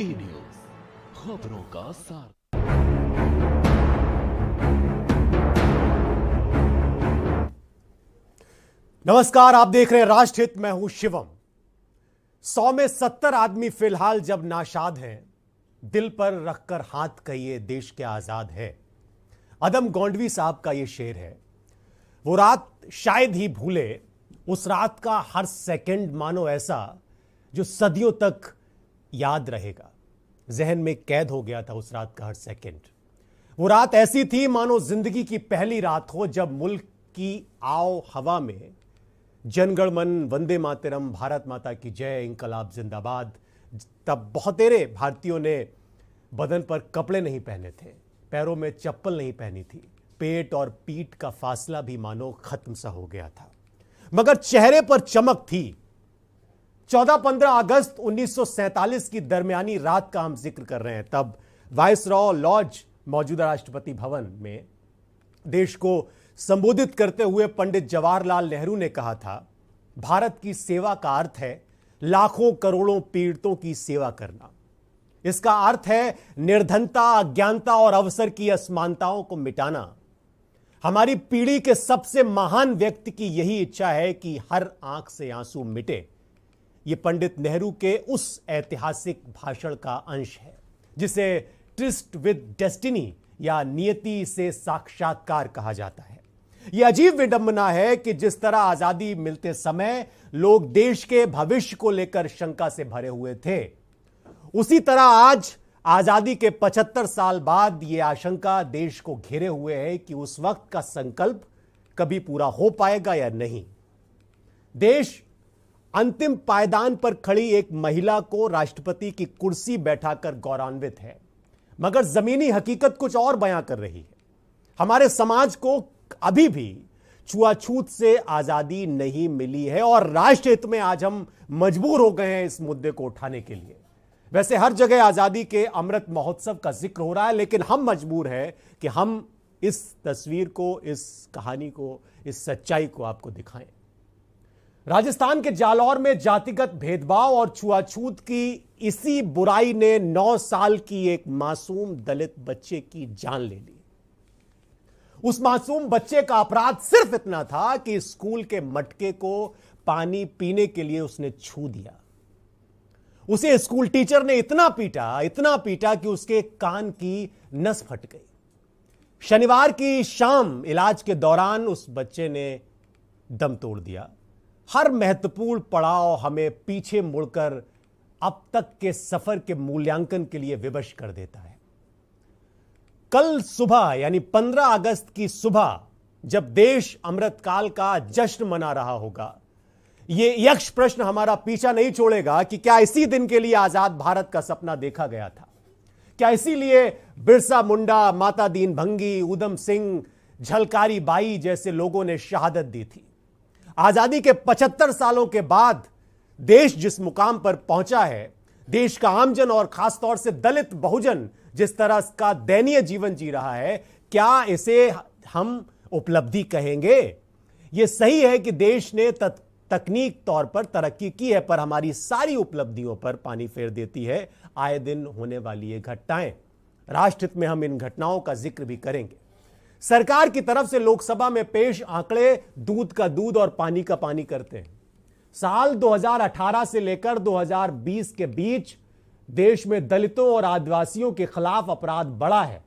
की न्यूज, खबरों का सार। नमस्कार, आप देख रहे हैं राष्ट्रहित। मैं हूं शिवम। 100 में 70 आदमी फिलहाल जब नाशाद हैं, दिल पर रखकर हाथ कहिए देश के आजाद है। अदम गोंडवी साहब का यह शेर है। वो रात शायद ही भूले, उस रात का हर सेकंड मानो ऐसा जो सदियों तक याद रहेगा। जहन में कैद हो गया था उस रात का हर सेकंड। वो रात ऐसी थी मानो जिंदगी की पहली रात हो, जब मुल्क की आओ हवा में जनगण मन, वंदे मातरम, भारत माता की जय, इंकलाब जिंदाबाद। तब बहुतेरे भारतीयों ने बदन पर कपड़े नहीं पहने थे, पैरों में चप्पल नहीं पहनी थी, पेट और पीठ का फासला भी मानो खत्म सा हो गया था, मगर चेहरे पर चमक थी। 14-15 अगस्त 1947 की दरमियानी रात का हम जिक्र कर रहे हैं। तब वाइसरॉय लॉज, मौजूदा राष्ट्रपति भवन में, देश को संबोधित करते हुए पंडित जवाहरलाल नेहरू ने कहा था, भारत की सेवा का अर्थ है लाखों करोड़ों पीड़ितों की सेवा करना। इसका अर्थ है निर्धनता, अज्ञानता और अवसर की असमानताओं को मिटाना। हमारी पीढ़ी के सबसे महान व्यक्ति की यही इच्छा है कि हर आंख से आंसू मिटे। यह पंडित नेहरू के उस ऐतिहासिक भाषण का अंश है जिसे ट्रिस्ट विद डेस्टिनी या नियति से साक्षात्कार कहा जाता है। यह अजीब विडंबना है कि जिस तरह आजादी मिलते समय लोग देश के भविष्य को लेकर शंका से भरे हुए थे, उसी तरह आज आजादी के 75 साल बाद यह आशंका देश को घेरे हुए है कि उस वक्त का संकल्प कभी पूरा हो पाएगा या नहीं। देश अंतिम पायदान पर खड़ी एक महिला को राष्ट्रपति की कुर्सी बैठाकर गौरवान्वित है, मगर जमीनी हकीकत कुछ और बयां कर रही है। हमारे समाज को अभी भी छुआछूत से आजादी नहीं मिली है और राष्ट्रहित में आज हम मजबूर हो गए हैं इस मुद्दे को उठाने के लिए। वैसे हर जगह आजादी के अमृत महोत्सव का जिक्र हो रहा है, लेकिन हम मजबूर हैं कि हम इस तस्वीर को, इस कहानी को, इस सच्चाई को आपको दिखाएं। राजस्थान के जालौर में जातिगत भेदभाव और छुआछूत की इसी बुराई ने 9 साल की एक मासूम दलित बच्चे की जान ले ली। उस मासूम बच्चे का अपराध सिर्फ इतना था कि स्कूल के मटके को पानी पीने के लिए उसने छू दिया। उसे स्कूल टीचर ने इतना पीटा कि उसके कान की नस फट गई। शनिवार की शाम इलाज के दौरान उस बच्चे ने दम तोड़ दिया। हर महत्वपूर्ण पड़ाव हमें पीछे मुड़कर अब तक के सफर के मूल्यांकन के लिए विवश कर देता है। कल सुबह यानी 15 अगस्त की सुबह, जब देश अमृतकाल का जश्न मना रहा होगा, यह यक्ष प्रश्न हमारा पीछा नहीं छोड़ेगा कि क्या इसी दिन के लिए आजाद भारत का सपना देखा गया था? क्या इसीलिए बिरसा मुंडा, माता दीन भंगी, उधम सिंह, झलकारी बाई जैसे लोगों ने शहादत दी थी? आजादी के 75 सालों के बाद देश जिस मुकाम पर पहुंचा है, देश का आमजन और खासतौर से दलित बहुजन जिस तरह का दयनीय जीवन जी रहा है, क्या इसे हम उपलब्धि कहेंगे? यह सही है कि देश ने तकनीक तौर पर तरक्की की है, पर हमारी सारी उपलब्धियों पर पानी फेर देती है आए दिन होने वाली ये घटनाएं। राष्ट्रहित में हम इन घटनाओं का जिक्र भी करेंगे। सरकार की तरफ से लोकसभा में पेश आंकड़े दूध का दूध और पानी का पानी करते हैं। साल 2018 से लेकर 2020 के बीच देश में दलितों और आदिवासियों के खिलाफ अपराध बढ़ा है।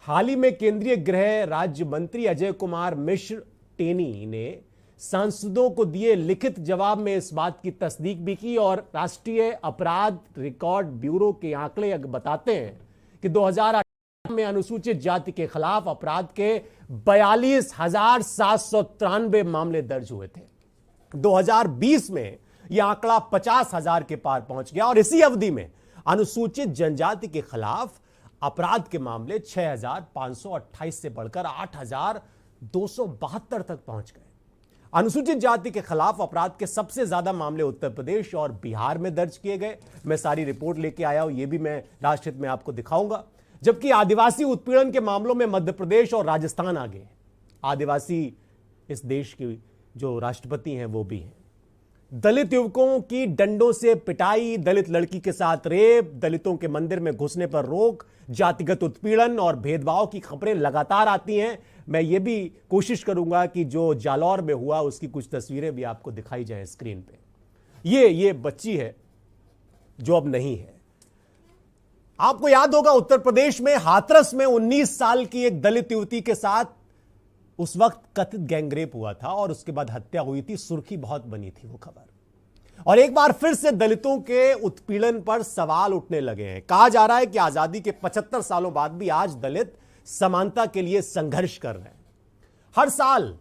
हाल ही में केंद्रीय गृह राज्य मंत्री अजय कुमार मिश्र टेनी ने सांसदों को दिए लिखित जवाब में इस बात की तस्दीक भी की, और राष्ट्रीय अपराध रिकॉर्ड ब्यूरो के आंकड़े बताते हैं कि 2018 में अनुसूचित जाति के खिलाफ अपराध के 42,793 मामले दर्ज हुए थे। 2020 में यह आंकड़ा 50,000 के पार पहुंच गया और इसी अवधि में अनुसूचित जनजाति के खिलाफ अपराध के मामले 6,528 से बढ़कर 8,272 तक पहुंच गए। अनुसूचित जाति के खिलाफ अपराध के सबसे ज्यादा मामले उत्तर प्रदेश और बिहार में दर्ज किए गए। मैं सारी रिपोर्ट लेके आया हूं, यह भी मैं राष्ट्रहित में आपको दिखाऊंगा। जबकि आदिवासी उत्पीड़न के मामलों में मध्य प्रदेश और राजस्थान आगे। आदिवासी इस देश की जो राष्ट्रपति हैं वो भी हैं। दलित युवकों की डंडों से पिटाई, दलित लड़की के साथ रेप, दलितों के मंदिर में घुसने पर रोक, जातिगत उत्पीड़न और भेदभाव की खबरें लगातार आती हैं। मैं ये भी कोशिश करूंगा कि जो जालौर में हुआ उसकी कुछ तस्वीरें भी आपको दिखाई जाएं स्क्रीन पे। ये बच्ची है जो अब नहीं है। आपको याद होगा उत्तर प्रदेश में हाथरस में 19 साल की एक दलित युवती के साथ उस वक्त कथित गैंगरेप हुआ था और उसके बाद हत्या हुई थी। सुर्खी बहुत बनी थी वो खबर। और एक बार फिर से दलितों के उत्पीड़न पर सवाल उठने लगे हैं। कहा जा रहा है कि आजादी के 75 सालों बाद भी आज दलित समानता के लिए संघर्ष कर रहे हैं। हर साल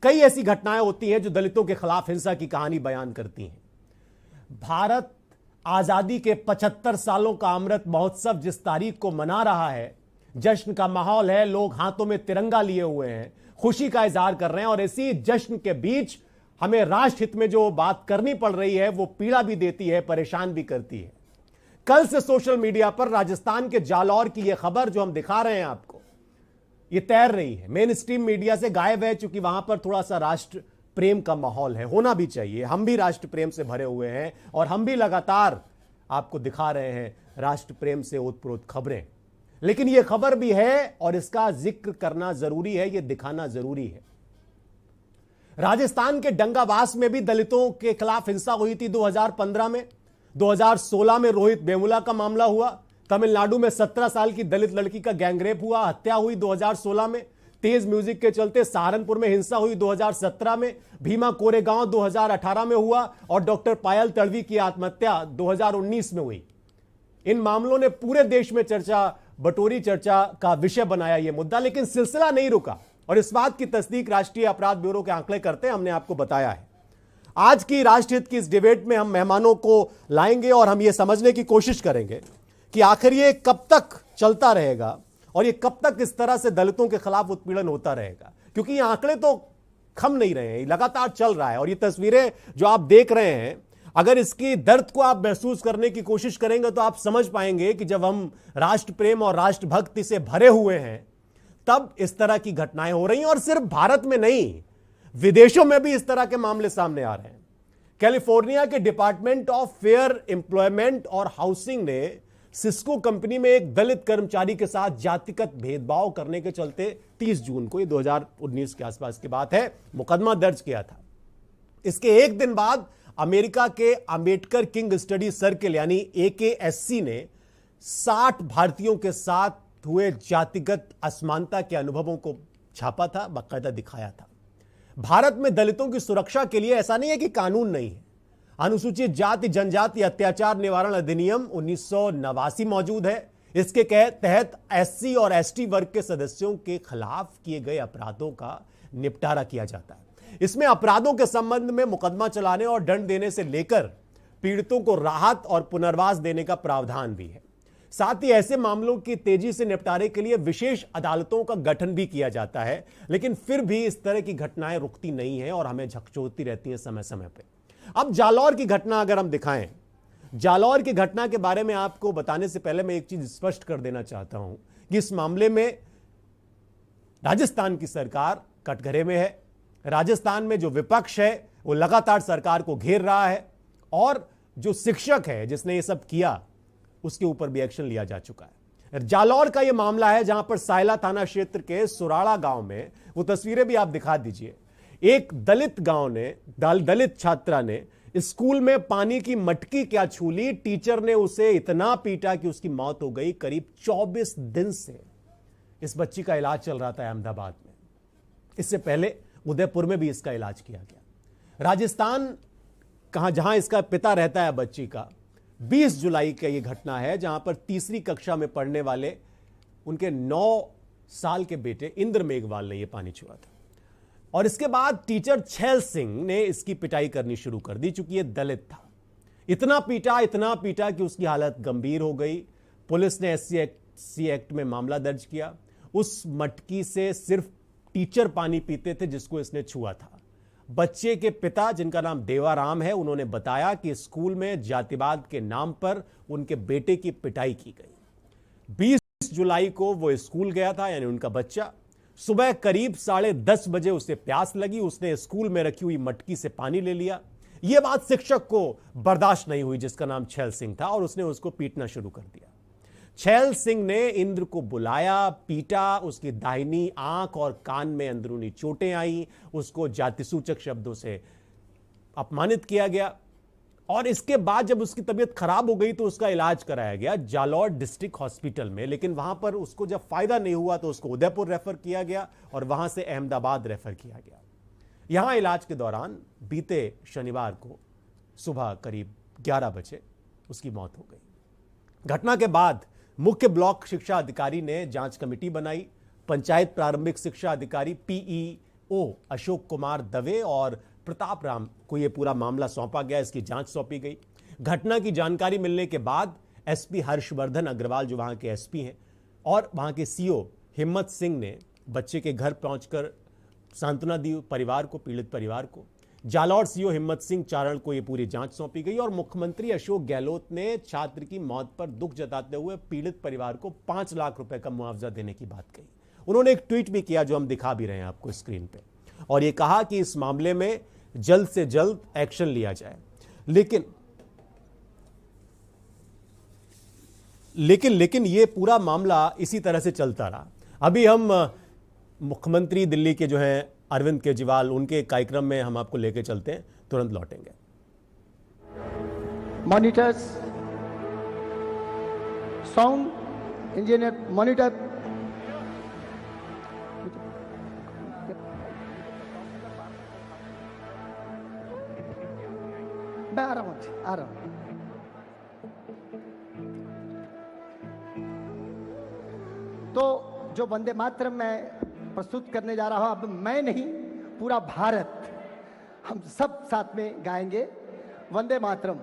कई ऐसी घटनाएं होती हैं जो दलितों के खिलाफ हिंसा की कहानी बयान करती हैं। भारत आजादी के 75 सालों का अमृत महोत्सव जिस तारीख को मना रहा है, जश्न का माहौल है, लोग हाथों में तिरंगा लिए हुए हैं, खुशी का इजहार कर रहे हैं। और इसी जश्न के बीच हमें राष्ट्र हित में जो बात करनी पड़ रही है वो पीड़ा भी देती है, परेशान भी करती है। कल से सोशल मीडिया पर राजस्थान के जालौर की यह खबर जो हम दिखा रहे हैं आपको, ये तैर रही है, मेन स्ट्रीम मीडिया से गायब है, क्योंकि वहां पर थोड़ा सा राष्ट्र प्रेम का माहौल है, होना भी चाहिए। हम भी राष्ट्र प्रेम से भरे हुए हैं और हम भी लगातार आपको दिखा रहे हैं राष्ट्र प्रेम से ओतप्रोत खबरें। लेकिन यह खबर भी है और इसका जिक्र करना जरूरी है, यह दिखाना जरूरी है। राजस्थान के डंगावास में भी दलितों के खिलाफ हिंसा हुई थी 2015 में। 2016 में रोहित वेमुला का मामला हुआ। तमिलनाडु में 17 साल की दलित लड़की का गैंगरेप हुआ, हत्या हुई 2016 में। तेज म्यूजिक के चलते सहारनपुर में हिंसा हुई 2017 में। भीमा कोरेगांव 2018 में हुआ और डॉक्टर पायल तड़वी की आत्महत्या 2019 में हुई। इन मामलों ने पूरे देश में बटोरी चर्चा का विषय बनाया यह मुद्दा। लेकिन सिलसिला नहीं रुका और इस बात की तस्दीक राष्ट्रीय अपराध ब्यूरो के आंकड़े करते हैं, हमने आपको बताया है। आज की राष्ट्रहित की इस डिबेट में हम मेहमानों को लाएंगे और हम यह समझने की कोशिश करेंगे कि आखिर ये कब तक चलता रहेगा और ये कब तक इस तरह से दलितों के खिलाफ उत्पीड़न होता रहेगा। क्योंकि ये आंकड़े तो खम नहीं रहे हैं, लगातार चल रहा है। और ये तस्वीरें जो आप देख रहे हैं, अगर इसकी दर्द को आप महसूस करने की कोशिश करेंगे तो आप समझ पाएंगे कि जब हम राष्ट्र प्रेम और राष्ट्रभक्ति से भरे हुए हैं तब इस तरह की घटनाएं हो रही हैं। और सिर्फ भारत में नहीं, विदेशों में भी इस तरह के मामले सामने आ रहे हैं। कैलिफोर्निया के डिपार्टमेंट ऑफ फेयर एम्प्लॉयमेंट और हाउसिंग ने सिस्को कंपनी में एक दलित कर्मचारी के साथ जातिगत भेदभाव करने के चलते 30 जून को, ये 2019 के आसपास की बात है, मुकदमा दर्ज किया था। इसके एक दिन बाद अमेरिका के अंबेडकर किंग स्टडी सर्किल यानी AKSC ने 60 भारतीयों के साथ हुए जातिगत असमानता के अनुभवों को छापा था, बाकायदा दिखाया था। भारत में दलितों की सुरक्षा के लिए ऐसा नहीं है कि कानून नहीं है। अनुसूचित जाति जनजाति अत्याचार निवारण अधिनियम 1989 मौजूद है। इसके तहत SC और ST वर्ग के सदस्यों के खिलाफ किए गए अपराधों का निपटारा किया जाता है। इसमें अपराधों के संबंध में मुकदमा चलाने और दंड देने से लेकर पीड़ितों को राहत और पुनर्वास देने का प्रावधान भी है। साथ ही ऐसे मामलों की तेजी से निपटारे के लिए विशेष अदालतों का गठन भी किया जाता है। लेकिन फिर भी इस तरह की घटनाएं रुकती नहीं है और हमें झकझोरती रहती है समय समय पर। अब जालौर की घटना अगर हम दिखाएं, जालौर की घटना के बारे में आपको बताने से पहले मैं एक चीज स्पष्ट कर देना चाहता हूं कि इस मामले में राजस्थान की सरकार कटघरे में है। राजस्थान में जो विपक्ष है वो लगातार सरकार को घेर रहा है और जो शिक्षक है जिसने ये सब किया उसके ऊपर भी एक्शन लिया जा चुका है। जालौर का ये मामला है जहां पर सायला थाना क्षेत्र के सुराड़ा गांव में, वो तस्वीरें भी आप दिखा दीजिए, एक दलित छात्रा ने स्कूल में पानी की मटकी क्या छू ली, टीचर ने उसे इतना पीटा कि उसकी मौत हो गई। करीब 24 दिन से इस बच्ची का इलाज चल रहा था अहमदाबाद में। इससे पहले उदयपुर में भी इसका इलाज किया गया। राजस्थान जहां इसका पिता रहता है बच्ची का, 20 जुलाई का यह घटना है जहां पर तीसरी कक्षा में पढ़ने वाले उनके 9 साल के बेटे इंद्र मेघवाल ने यह पानी छुआ था। और इसके बाद टीचर छैल सिंह ने इसकी पिटाई करनी शुरू कर दी, चूंकि यह दलित था। इतना पीटा कि उसकी हालत गंभीर हो गई। पुलिस ने SC एक्ट में मामला दर्ज किया। उस मटकी से सिर्फ टीचर पानी पीते थे जिसको इसने छुआ था। बच्चे के पिता, जिनका नाम देवाराम है, उन्होंने बताया कि स्कूल में जातिवाद के नाम पर उनके बेटे की पिटाई की गई। 20 जुलाई को वो स्कूल गया था, यानी उनका बच्चा। सुबह करीब 10:30 बजे उसे प्यास लगी। उसने स्कूल में रखी हुई मटकी से पानी ले लिया। यह बात शिक्षक को बर्दाश्त नहीं हुई, जिसका नाम छैल सिंह था, और उसने उसको पीटना शुरू कर दिया। छैल सिंह ने इंद्र को बुलाया, पीटा, उसकी दाहिनी आंख और कान में अंदरूनी चोटें आई, उसको जातिसूचक शब्दों से अपमानित किया गया। और इसके बाद जब उसकी तबीयत खराब हो गई तो उसका इलाज कराया गया जालौर डिस्ट्रिक्ट हॉस्पिटल में, लेकिन वहां पर उसको जब फायदा नहीं हुआ तो उसको उदयपुर रेफर किया गया और वहां से अहमदाबाद रेफर किया गया। यहां इलाज के दौरान बीते शनिवार को सुबह करीब 11 बजे उसकी मौत हो गई। घटना के बाद मुख्य ब्लॉक शिक्षा अधिकारी ने जांच कमेटी बनाई। पंचायत प्रारंभिक शिक्षा अधिकारी पीईओ अशोक कुमार दवे और प्रताप राम को यह पूरा मामला सौंपा गया, इसकी जांच सौंपी गई। घटना की जानकारी मिलने के बाद एसपी हर्षवर्धन अग्रवाल, जो वहां के एसपी हैं, और वहां के सीओ हिम्मत सिंह ने बच्चे के घर पहुंचकर सांत्वना दी परिवार को, पीड़ित परिवार को। जालौर सीओ हिम्मत सिंह चारण को यह पूरी जांच सौंपी गई और मुख्यमंत्री अशोक गहलोत ने छात्र की मौत पर दुख जताते हुए पीड़ित परिवार को 5 लाख रुपए का मुआवजा देने की बात कही। उन्होंने एक ट्वीट भी किया जो हम दिखा भी रहे हैं आपको स्क्रीन पे, और यह कहा कि इस मामले में जल्द से जल्द एक्शन लिया जाए। लेकिन यह पूरा मामला इसी तरह से चलता रहा। अभी हम मुख्यमंत्री दिल्ली के जो हैं अरविंद केजरीवाल, उनके कार्यक्रम में हम आपको लेके चलते हैं, तुरंत लौटेंगे। मॉनिटर्स, साउंड इंजीनियर, मॉनिटर, मैं आ रहा हूं। तो जो वंदे मातरम मैं प्रस्तुत करने जा रहा हूं, अब मैं नहीं, पूरा भारत, हम सब साथ में गाएंगे वंदे मातरम।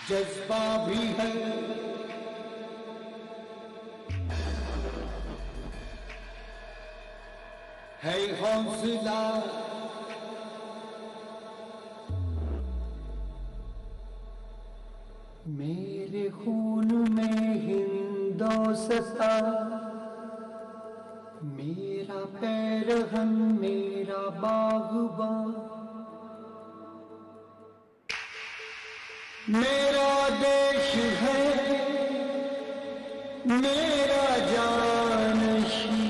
जज्बा भी है हौसला, मेरे खून में हिंदोस्ता, मेरा पैरहन, मेरा बागबान, मेरा देश है, मेरा जानशी,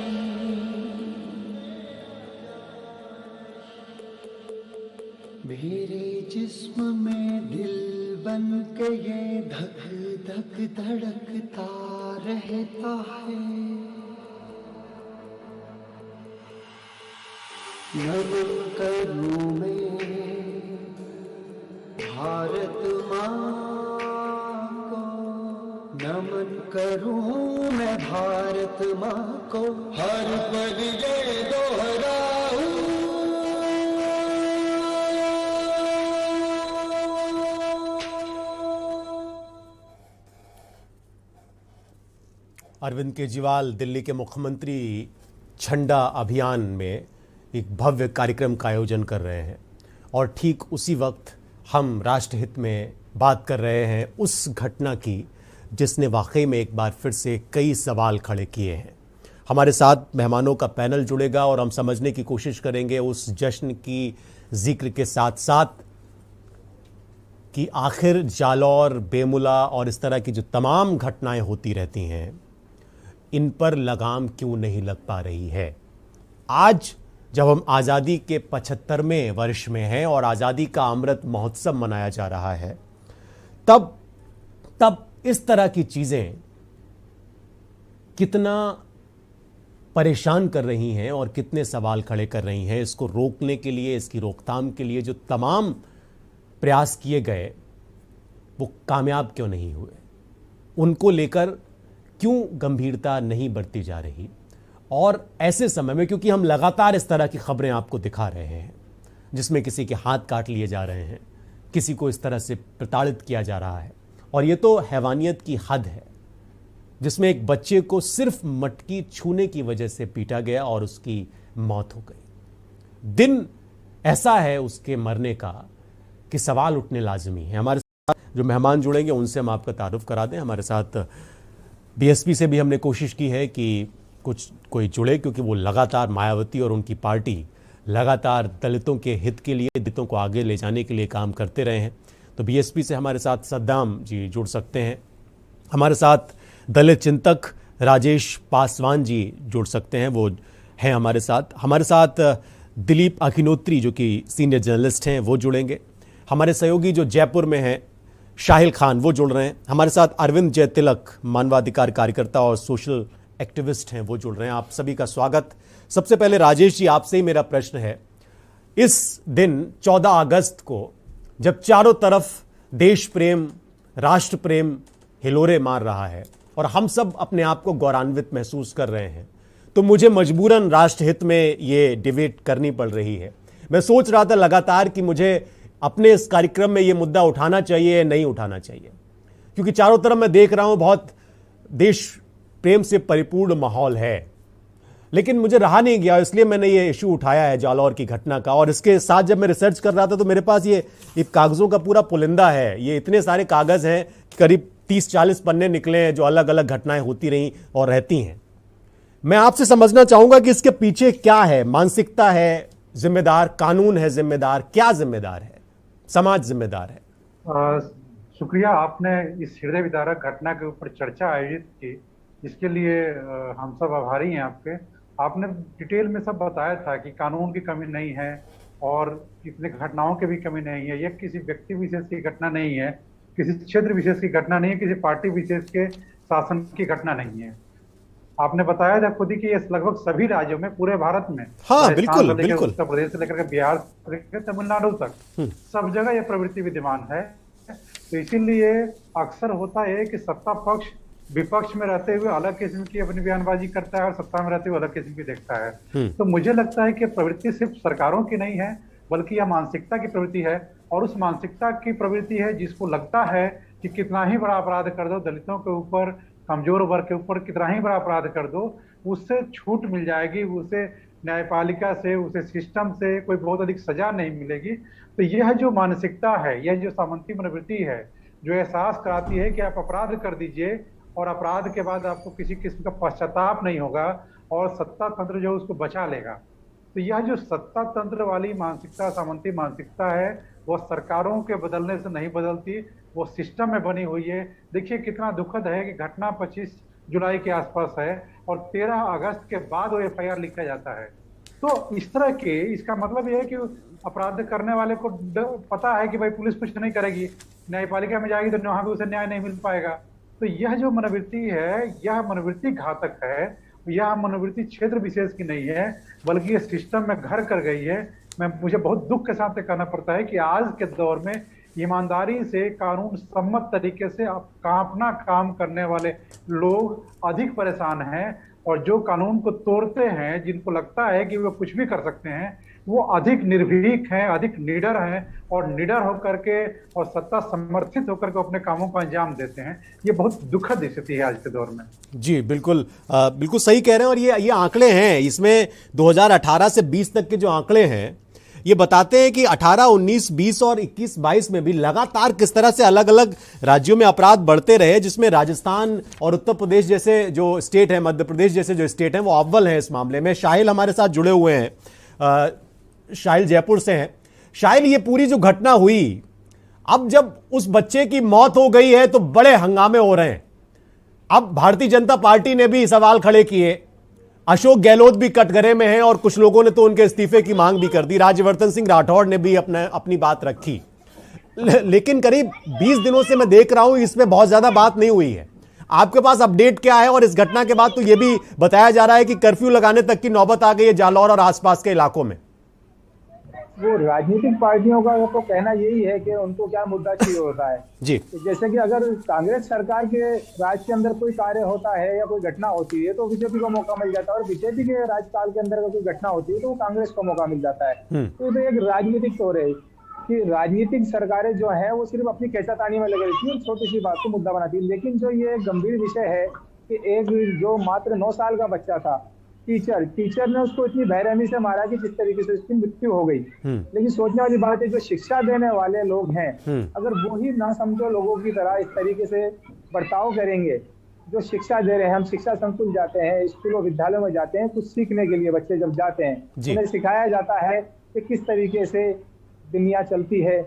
मेरे जिस्म में दिल बन के ये धक धक धड़कता रहता है। नमन करूं मैं भारत माँ को, नमन करूं मैं भारत माँ को, हर पल ये दोहराऊं। अरविंद केजरीवाल दिल्ली के मुख्यमंत्री झंडा अभियान में एक भव्य कार्यक्रम का आयोजन कर रहे हैं, और ठीक उसी वक्त हम राष्ट्रहित में बात कर रहे हैं उस घटना की जिसने वाकई में एक बार फिर से कई सवाल खड़े किए हैं। हमारे साथ मेहमानों का पैनल जुड़ेगा और हम समझने की कोशिश करेंगे उस जश्न की जिक्र के साथ साथ कि आखिर जालौर, बेमुला और इस तरह की जो तमाम घटनाएं होती रहती हैं, इन पर लगाम क्यों नहीं लग पा रही है। आज जब हम आज़ादी के 75वें वर्ष में हैं और आज़ादी का अमृत महोत्सव मनाया जा रहा है, तब इस तरह की चीजें कितना परेशान कर रही हैं और कितने सवाल खड़े कर रही हैं, इसको रोकने के लिए, इसकी रोकथाम के लिए जो तमाम प्रयास किए गए वो कामयाब क्यों नहीं हुए, उनको लेकर क्यों गंभीरता नहीं बरती जा रही। और ऐसे समय में, क्योंकि हम लगातार इस तरह की खबरें आपको दिखा रहे हैं जिसमें किसी के हाथ काट लिए जा रहे हैं, किसी को इस तरह से प्रताड़ित किया जा रहा है, और ये तो हैवानियत की हद है, जिसमें एक बच्चे को सिर्फ मटकी छूने की वजह से पीटा गया और उसकी मौत हो गई। दिन ऐसा है उसके मरने का कि सवाल उठने लाजमी है। हमारे साथ जो मेहमान जुड़ेंगे उनसे हम आपका तारुफ करा दें। हमारे साथ बीएसपी से भी हमने कोशिश की है कि कोई जुड़े, क्योंकि वो लगातार, मायावती और उनकी पार्टी लगातार दलितों के हित के लिए, दलितों को आगे ले जाने के लिए काम करते रहे हैं। तो बीएसपी से हमारे साथ सद्दाम जी जुड़ सकते हैं, हमारे साथ दलित चिंतक राजेश पासवान जी जुड़ सकते हैं, वो हैं हमारे साथ दिलीप अखिनोत्री जो कि सीनियर जर्नलिस्ट हैं वो जुड़ेंगे, हमारे सहयोगी जो जयपुर में हैं शाहिल खान वो जुड़ रहे हैं, हमारे साथ अरविंद जयतिलक मानवाधिकार कार्यकर्ता और सोशल एक्टिविस्ट हैं वो जुड़ रहे हैं। आप सभी का स्वागत। सबसे पहले राजेश जी, आपसे ही मेरा प्रश्न है, इस दिन 14 अगस्त को जब चारों तरफ देश प्रेम, राष्ट्र प्रेम हिलोरे मार रहा है और हम सब अपने आप को गौरवान्वित महसूस कर रहे हैं, तो मुझे मजबूरन राष्ट्रहित में ये डिबेट करनी पड़ रही है। मैं सोच रहा था लगातार कि मुझे अपने इस कार्यक्रम में ये मुद्दा उठाना चाहिए या नहीं उठाना चाहिए, क्योंकि चारों तरफ मैं देख रहा हूं बहुत देश प्रेम से परिपूर्ण माहौल है, लेकिन मुझे रहा नहीं गया, इसलिए मैंने ये इशू उठाया है जालौर की घटना का। और इसके साथ जब मैं रिसर्च कर रहा था तो मेरे पास ये कागजों का पूरा पुलिंदा है, ये इतने सारे कागज हैं, करीब 30-40 पन्ने निकले हैं जो अलग अलग घटनाएं होती रही और रहती हैं। मैं आपसे समझना चाहूंगा कि इसके पीछे क्या है, मानसिकता है जिम्मेदार, कानून है जिम्मेदार, क्या जिम्मेदार है, समाज जिम्मेदार है? शुक्रिया, आपने इस हृदय विदारक घटना के ऊपर चर्चा आयोजित की, इसके लिए हम सब आभारी हैं आपके। आपने डिटेल में सब बताया था कि कानून की कमी नहीं है और इतने घटनाओं की भी कमी नहीं है, यह किसी व्यक्ति विशेष की घटना नहीं है, किसी क्षेत्र विशेष की घटना नहीं है, किसी पार्टी विशेष के शासन की घटना नहीं है। आपने बताया था खुद ही कि ये लगभग सभी राज्यों में, पूरे भारत में, हाँ, बिल्कुल, बिल्कुल, उत्तर प्रदेश से लेकर बिहार से लेकर तमिलनाडु तक सब जगह यह प्रवृत्ति विद्यमान है। तो इसीलिए अक्सर होता है कि सत्ता पक्ष विपक्ष में रहते हुए अलग किस्म की अपनी बयानबाजी करता है और सत्ता में रहते हुए अलग किस्म की देखता है। तो मुझे लगता है कि प्रवृत्ति सिर्फ सरकारों की नहीं है, बल्कि यह मानसिकता की प्रवृत्ति है, और उस मानसिकता की प्रवृत्ति है जिसको लगता है कि कितना ही बड़ा अपराध कर दो दलितों के ऊपर, कमजोर वर्ग के ऊपर कितना ही बड़ा अपराध कर दो, उससे छूट मिल जाएगी, उसे न्यायपालिका से, उसे सिस्टम से कोई बहुत अधिक सजा नहीं मिलेगी। तो यह जो मानसिकता है, यह जो सामंती मनोवृत्ति है, जो एहसास कराती है कि आप अपराध कर दीजिए और अपराध के बाद आपको किसी किस्म का पश्चाताप नहीं होगा और सत्ता तंत्र जो उसको बचा लेगा। तो यह जो सत्ता तंत्र वाली मानसिकता, सामंती मानसिकता है, वह सरकारों के बदलने से नहीं बदलती, वो सिस्टम में बनी हुई है। देखिए कितना दुखद है कि घटना 25 जुलाई के आसपास है और 13 अगस्त के बाद वो FIR लिखा जाता है। तो इस तरह के, इसका मतलब यह है कि अपराध करने वाले को पता है कि भाई पुलिस कुछ नहीं करेगी, न्यायपालिका में जाएगी तो वहां भी उसे न्याय नहीं मिल पाएगा। तो यह जो मनोवृत्ति है, यह मनोवृत्ति घातक है, यह मनोवृत्ति क्षेत्र विशेष की नहीं है, बल्कि ये सिस्टम में घर कर गई है। मुझे बहुत दुख के साथ कहना पड़ता है कि आज के दौर में ईमानदारी से, कानून सम्मत तरीके से अपना काम करने वाले लोग अधिक परेशान हैं, और जो कानून को तोड़ते हैं, जिनको लगता है कि वो कुछ भी कर सकते हैं, वो अधिक निर्भीक हैं, अधिक निडर हैं, और निडर होकर के और सत्ता समर्थित होकर के अपने कामों को अंजाम देते हैं। ये बहुत दुखद स्थिति है आज के दौर में। जी बिल्कुल, बिल्कुल सही कह रहे हैं। और ये आंकड़े हैं, इसमें 2018 से 20 तक के जो आंकड़े हैं ये बताते हैं कि 18, 19, 20 और 21, 22 में भी लगातार किस तरह से अलग अलग राज्यों में अपराध बढ़ते रहे, जिसमें राजस्थान और उत्तर प्रदेश जैसे जो स्टेट है, मध्य प्रदेश जैसे जो स्टेट हैं, वो अव्वल हैं इस मामले में। शाहिल हमारे साथ जुड़े हुए हैं, शाहिल जयपुर से हैं। शाहिल, ये पूरी जो घटना हुई, अब जब उस बच्चे की मौत हो गई है तो बड़े हंगामे हो रहे हैं। अब भारतीय जनता पार्टी ने भी सवाल खड़े किए, अशोक गहलोत भी कटघरे में हैं और कुछ लोगों ने तो उनके इस्तीफे की मांग भी कर दी, राज्यवर्धन सिंह राठौड़ ने भी अपनी बात रखी। लेकिन करीब 20 दिनों से मैं देख रहा हूं इसमें बहुत ज्यादा बात नहीं हुई है। आपके पास अपडेट क्या है? और इस घटना के बाद तो यह भी बताया जा रहा है कि कर्फ्यू लगाने तक की नौबत आ गई है जालौर और आसपास के इलाकों में। वो राजनीतिक पार्टियों का तो कहना यही है कि उनको क्या मुद्दा चाहिए होता है जी। जैसे कि अगर कांग्रेस सरकार के राज के अंदर कोई कार्य होता है या कोई घटना होती है तो बीजेपी को मौका मिल जाता है, और बीजेपी के राजकाल के अंदर कोई घटना होती है तो वो कांग्रेस को मौका मिल जाता है। तो एक राजनीतिक तौर है कि राजनीतिक सरकारें जो है वो सिर्फ अपनी कैचातानी में लगी रहती है, छोटी सी बात को मुद्दा बनाती है। लेकिन जो ये गंभीर विषय है कि एक जो मात्र 9 साल का बच्चा था, टीचर ने उसको इतनी बेरहमी से मारा कि जिस तरीके से उसकी मृत्यु हो गई। लेकिन सोचने वाली बात है जो शिक्षा देने वाले लोग हैं, अगर वो ही ना समझो लोगों की तरह इस तरीके से बर्ताव करेंगे, जो शिक्षा दे रहे हैं, हम शिक्षा संकुल जाते हैं, स्कूलों विद्यालयों में जाते हैं कुछ सीखने के लिए, बच्चे जब जाते हैं उन्हें सिखाया जाता है कि किस तरीके से दुनिया चलती है,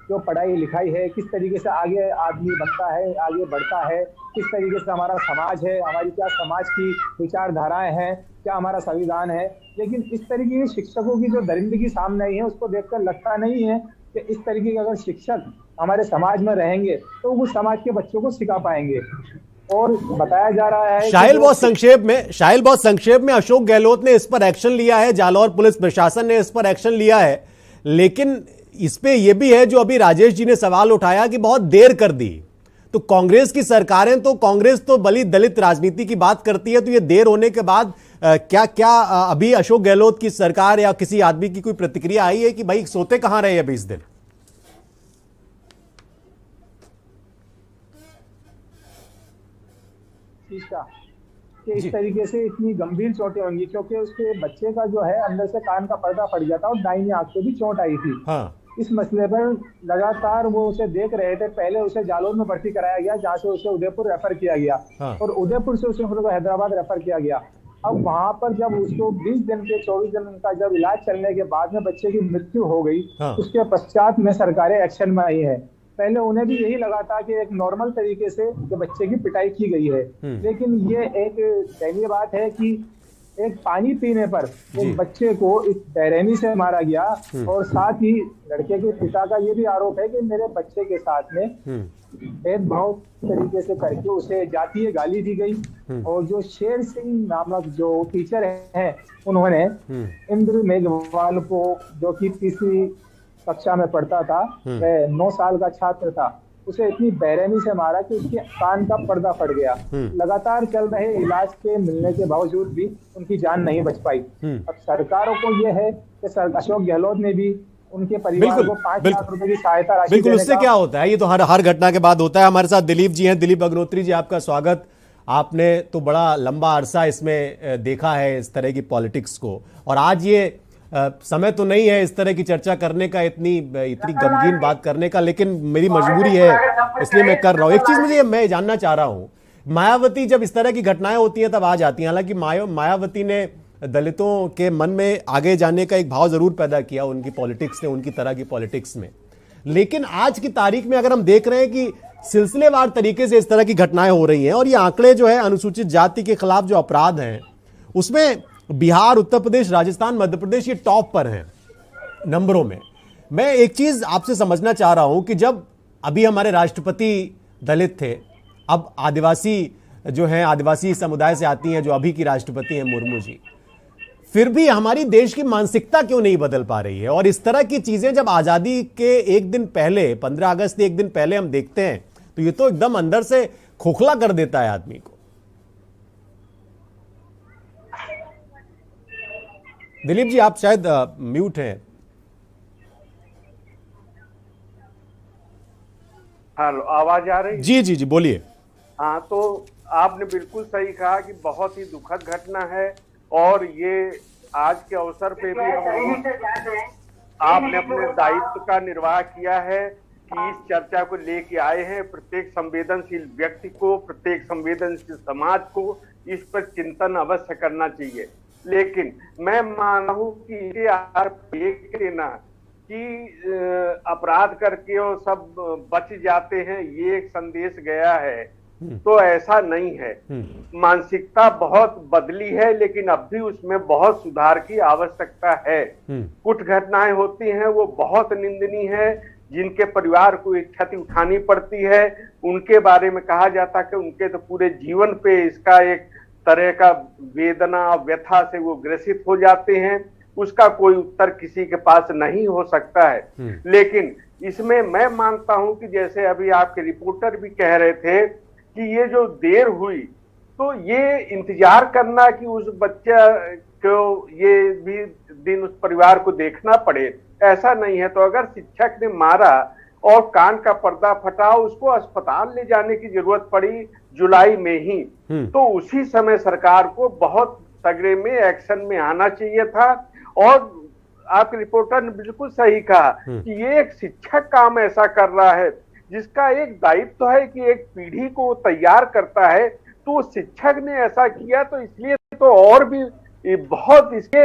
जो पढ़ाई लिखाई है, किस तरीके से आगे आदमी बनता है, आगे बढ़ता है, किस तरीके से हमारा समाज है, हमारी क्या समाज की विचारधाराएं हैं, क्या हमारा संविधान है। लेकिन इस तरीके के शिक्षकों की जो दरिंदगी सामने आई है उसको देखकर लगता नहीं है कि इस तरीके के अगर शिक्षक हमारे समाज में रहेंगे तो वो समाज के बच्चों को सिखा पाएंगे। और बताया जा रहा है शाहिल बहुत संक्षेप में अशोक गहलोत ने इस पर एक्शन लिया है, जालौर पुलिस प्रशासन ने इस पर एक्शन लिया है, लेकिन इस पे यह भी है जो अभी राजेश जी ने सवाल उठाया कि बहुत देर कर दी। तो कांग्रेस की सरकारें तो कांग्रेस तो बली दलित राजनीति की बात करती है, तो ये देर होने के बाद क्या अभी अशोक गहलोत की सरकार या किसी आदमी की कोई प्रतिक्रिया आई है कि भाई सोते कहां रहे अभी इस दिन? कि इस तरीके से इतनी गंभीर चोटें होंगी, क्योंकि उसके बच्चे का जो है अंदर से कान का पर्दा फट गया था और दाहिनी आंख पे भी चोट आई थी। हाँ। इस मसले पर लगातार वो उसे देख रहे थे। पहले उसे जालौर में भर्ती कराया गया, जहाँ से उसे उदयपुर रेफर किया गया। हाँ। और उदयपुर से उसे हैदराबाद रेफर किया गया। अब वहां पर जब उसको 20 दिन के 24 दिन का जब इलाज चलने के बाद में बच्चे की मृत्यु हो गई, हाँ। उसके पश्चात में सरकारें एक्शन में आई है। पहले उन्हें भी यही लगा था कि एक नॉर्मल तरीके से बच्चे की पिटाई की गई है, लेकिन ये एक दयनीय बात है कि एक पानी पीने पर एक बच्चे को इस बेरहमी से मारा गया। और साथ ही लड़के के पिता का ये भी आरोप है कि मेरे बच्चे के साथ में भेदभाव तरीके से करके उसे जातीय गाली दी गई। और जो शेर सिंह नामक जो टीचर हैं, उन्होंने इंद्र मेघवाल को, जो कि तीसरी कक्षा में पढ़ता था, 9 साल का छात्र था, उसे इतनी बेरहमी से मारा कि उसके कान का पर्दा फट गया। लगातार चल रहे इलाज के मिलने के बावजूद भी उनकी जान नहीं बच पाई। अब सरकारों को यह है कि अशोक गहलोत ने भी उनके परिवार को 5 लाख रुपए की सहायता राशि। बिल्कुल, उससे क्या होता है, ये तो हर घटना के बाद होता है। हमारे साथ दिलीप जी हैं। दिलीप अग्निहोत्री जी, आपका स्वागत। आपने तो बड़ा लंबा अरसा इसमें देखा है इस तरह की पॉलिटिक्स को, और आज ये समय तो नहीं है इस तरह की चर्चा करने का, इतनी गमगीन बात करने का, लेकिन मेरी मजबूरी है इसलिए मैं कर रहा हूं। एक चीज मैं जानना चाह रहा हूं, मायावती जब इस तरह की घटनाएं होती हैं तब आ जाती हैं। हालांकि मायावती ने दलितों के मन में आगे जाने का एक भाव जरूर पैदा किया उनकी पॉलिटिक्स ने, उनकी तरह की पॉलिटिक्स में, लेकिन आज की तारीख में अगर हम देख रहे हैं कि सिलसिलेवार तरीके से इस तरह की घटनाएं हो रही हैं, और ये आंकड़े जो है अनुसूचित जाति के खिलाफ जो अपराध हैं उसमें बिहार, उत्तर प्रदेश, राजस्थान, मध्य प्रदेश ये टॉप पर हैं नंबरों में। मैं एक चीज आपसे समझना चाह रहा हूं कि जब अभी हमारे राष्ट्रपति दलित थे, अब आदिवासी जो हैं, आदिवासी समुदाय से आती हैं जो अभी की राष्ट्रपति हैं मुर्मू जी, फिर भी हमारी देश की मानसिकता क्यों नहीं बदल पा रही है? और इस तरह की चीजें जब आजादी के एक दिन पहले, 15 अगस्त के एक दिन पहले हम देखते हैं तो ये तो एकदम अंदर से खोखला कर देता है आदमी को। दिलीप जी, आप शायद म्यूट हैं। हेलो, आवाज आ रही? जी जी जी, बोलिए। हाँ, तो आपने बिल्कुल सही कहा कि बहुत ही दुखद घटना है, और ये आज के अवसर पे भी आपने अपने दायित्व का निर्वाह किया है कि इस चर्चा को लेके आए हैं। प्रत्येक संवेदनशील व्यक्ति को, प्रत्येक संवेदनशील समाज को इस पर चिंतन अवश्य करना चाहिए। लेकिन मैं मानता हूं कि ये ना कि अपराध करके और सब बच जाते हैं, ये एक संदेश गया है, तो ऐसा नहीं है। मानसिकता बहुत बदली है, लेकिन अब भी उसमें बहुत सुधार की आवश्यकता है। कुछ घटनाएं होती हैं वो बहुत निंदनीय है, जिनके परिवार को एक क्षति उठानी पड़ती है, उनके बारे में कहा जाता कि उनके तो पूरे जीवन पे इसका एक तरह का वेदना व्यथा से वो ग्रसित हो जाते हैं। उसका कोई उत्तर किसी के पास नहीं हो सकता है। लेकिन इसमें मैं मानता हूं कि जैसे अभी आपके रिपोर्टर भी कह रहे थे कि ये जो देर हुई, तो ये इंतजार करना कि उस बच्चा को ये भी दिन उस परिवार को देखना पड़े, ऐसा नहीं है। तो अगर शिक्षक ने मारा और कान का पर्दा फटा, उसको अस्पताल ले जाने की जरूरत पड़ी जुलाई में ही, तो उसी समय सरकार को बहुत तगड़े में एक्शन में आना चाहिए था। और आपके रिपोर्टर ने बिल्कुल सही कहा कि ये एक शिक्षक काम ऐसा कर रहा है जिसका एक दायित्व है कि एक पीढ़ी को तैयार करता है, तो शिक्षक ने ऐसा किया, तो इसलिए तो और भी बहुत इसके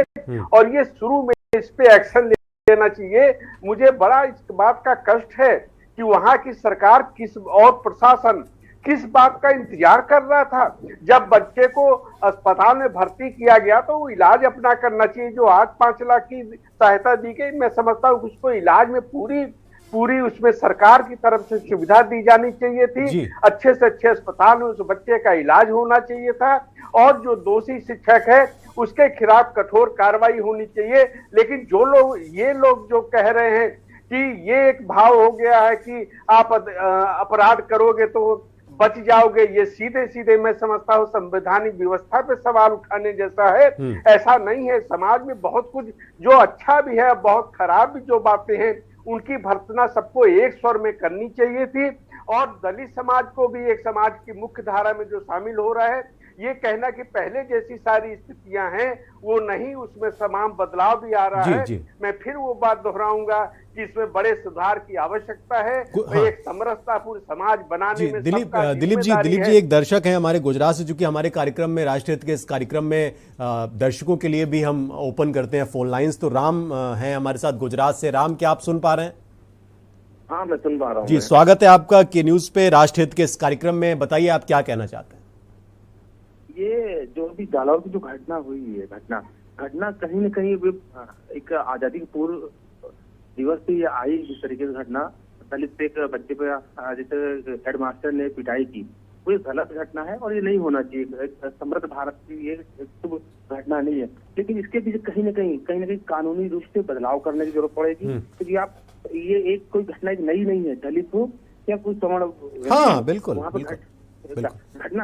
और ये शुरू में इस पे एक्शन लेना चाहिए। मुझे बड़ा इस बात का कष्ट है कि वहां की सरकार किस और प्रशासन किस बात का इंतजार कर रहा था। जब बच्चे को अस्पताल में भर्ती किया गया तो वो इलाज अपना करना चाहिए। जो आज 5 लाख की सहायता दी गई, मैं समझता हूँ उसको इलाज में पूरी उसमें सरकार की तरफ से सुविधा दी जानी चाहिए थी। अच्छे से अच्छे अस्पताल में उस बच्चे का इलाज होना चाहिए था और जो दोषी शिक्षक है उसके खिलाफ कठोर कार्रवाई होनी चाहिए। लेकिन ये लोग जो कह रहे हैं कि ये एक भाव हो गया है कि आप अपराध करोगे तो बच जाओगे, ये सीधे सीधे मैं समझता हूँ संवैधानिक व्यवस्था पे सवाल उठाने जैसा है। ऐसा नहीं है। समाज में बहुत कुछ जो अच्छा भी है, बहुत खराब भी जो बातें हैं, उनकी भर्त्सना सबको एक स्वर में करनी चाहिए थी। और दलित समाज को भी एक समाज की मुख्य धारा में जो शामिल हो रहा है, ये कहना कि पहले जैसी सारी स्थितियां हैं वो नहीं, उसमें तमाम बदलाव भी आ रहा है। मैं फिर वो बात दोहराऊंगा कि इसमें बड़े सुधार की आवश्यकता है। एक समरसतापूर्ण समाज बनाने में दिलीप जी एक दर्शक हैं हमारे गुजरात से, चूंकि हमारे कार्यक्रम में राष्ट्रीय हित के इस कार्यक्रम में दर्शकों के लिए भी हम ओपन करते हैं फोन लाइंस। तो राम हैं हमारे साथ गुजरात से। राम, क्या आप सुन पा रहे हैं? हाँ, मैं सुन पा रहा हूँ जी। स्वागत है आपका के न्यूज पे राष्ट्रीय हित के इस कार्यक्रम में। बताइए आप क्या कहना चाहते हैं? ये जो भी जालौर की जो घटना हुई है, घटना कहीं न कहीं एक आजादी के पूर्व दिवस से ये आई। जिस तरीके से घटना दलित पे एक बच्चे पे जैसे हेडमास्टर ने पिटाई की, वो एक गलत घटना है और ये नहीं होना चाहिए। समृद्ध भारत की ये शुभ घटना नहीं है। लेकिन इसके पीछे कहीं न कहीं कानूनी रूप से बदलाव करने की जरूरत पड़ेगी, क्योंकि आप ये एक कोई घटना एक नई नहीं है। दलित हो या कोई सवर्ण, हाँ बिल्कुल, वहाँ पर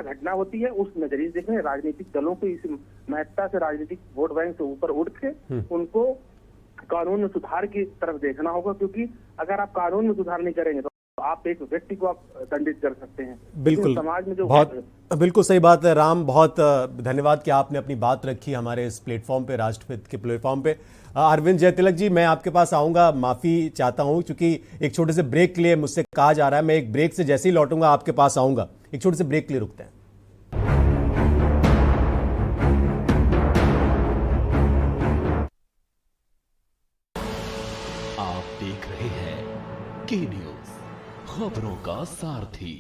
घटना होती है। उस नजरिए से देखें, राजनीतिक दलों को इस महत्ता से राजनीतिक वोट बैंक से ऊपर उठ के उनको कानून में सुधार की तरफ देखना होगा, क्योंकि अगर आप कानून में सुधार नहीं करेंगे तो आप एक व्यक्ति को आप दंडित कर सकते हैं। बिल्कुल, समाज में जो बिल्कुल सही बात है राम। बहुत धन्यवाद कि आपने अपनी बात रखी हमारे इस प्लेटफॉर्म पे, राष्ट्रहित के प्लेटफॉर्म पे। अरविंद जयतिलक जी, मैं आपके पास आऊंगा, माफी चाहता हूं क्योंकि एक छोटे से ब्रेक के लिए मुझसे कहा जा रहा है। मैं एक ब्रेक से जैसे ही लौटूंगा आपके पास आऊंगा। एक छोटे से ब्रेक के लिए रुकते हैं। आप देख रहे हैं के न्यूज, खबरों का सारथी।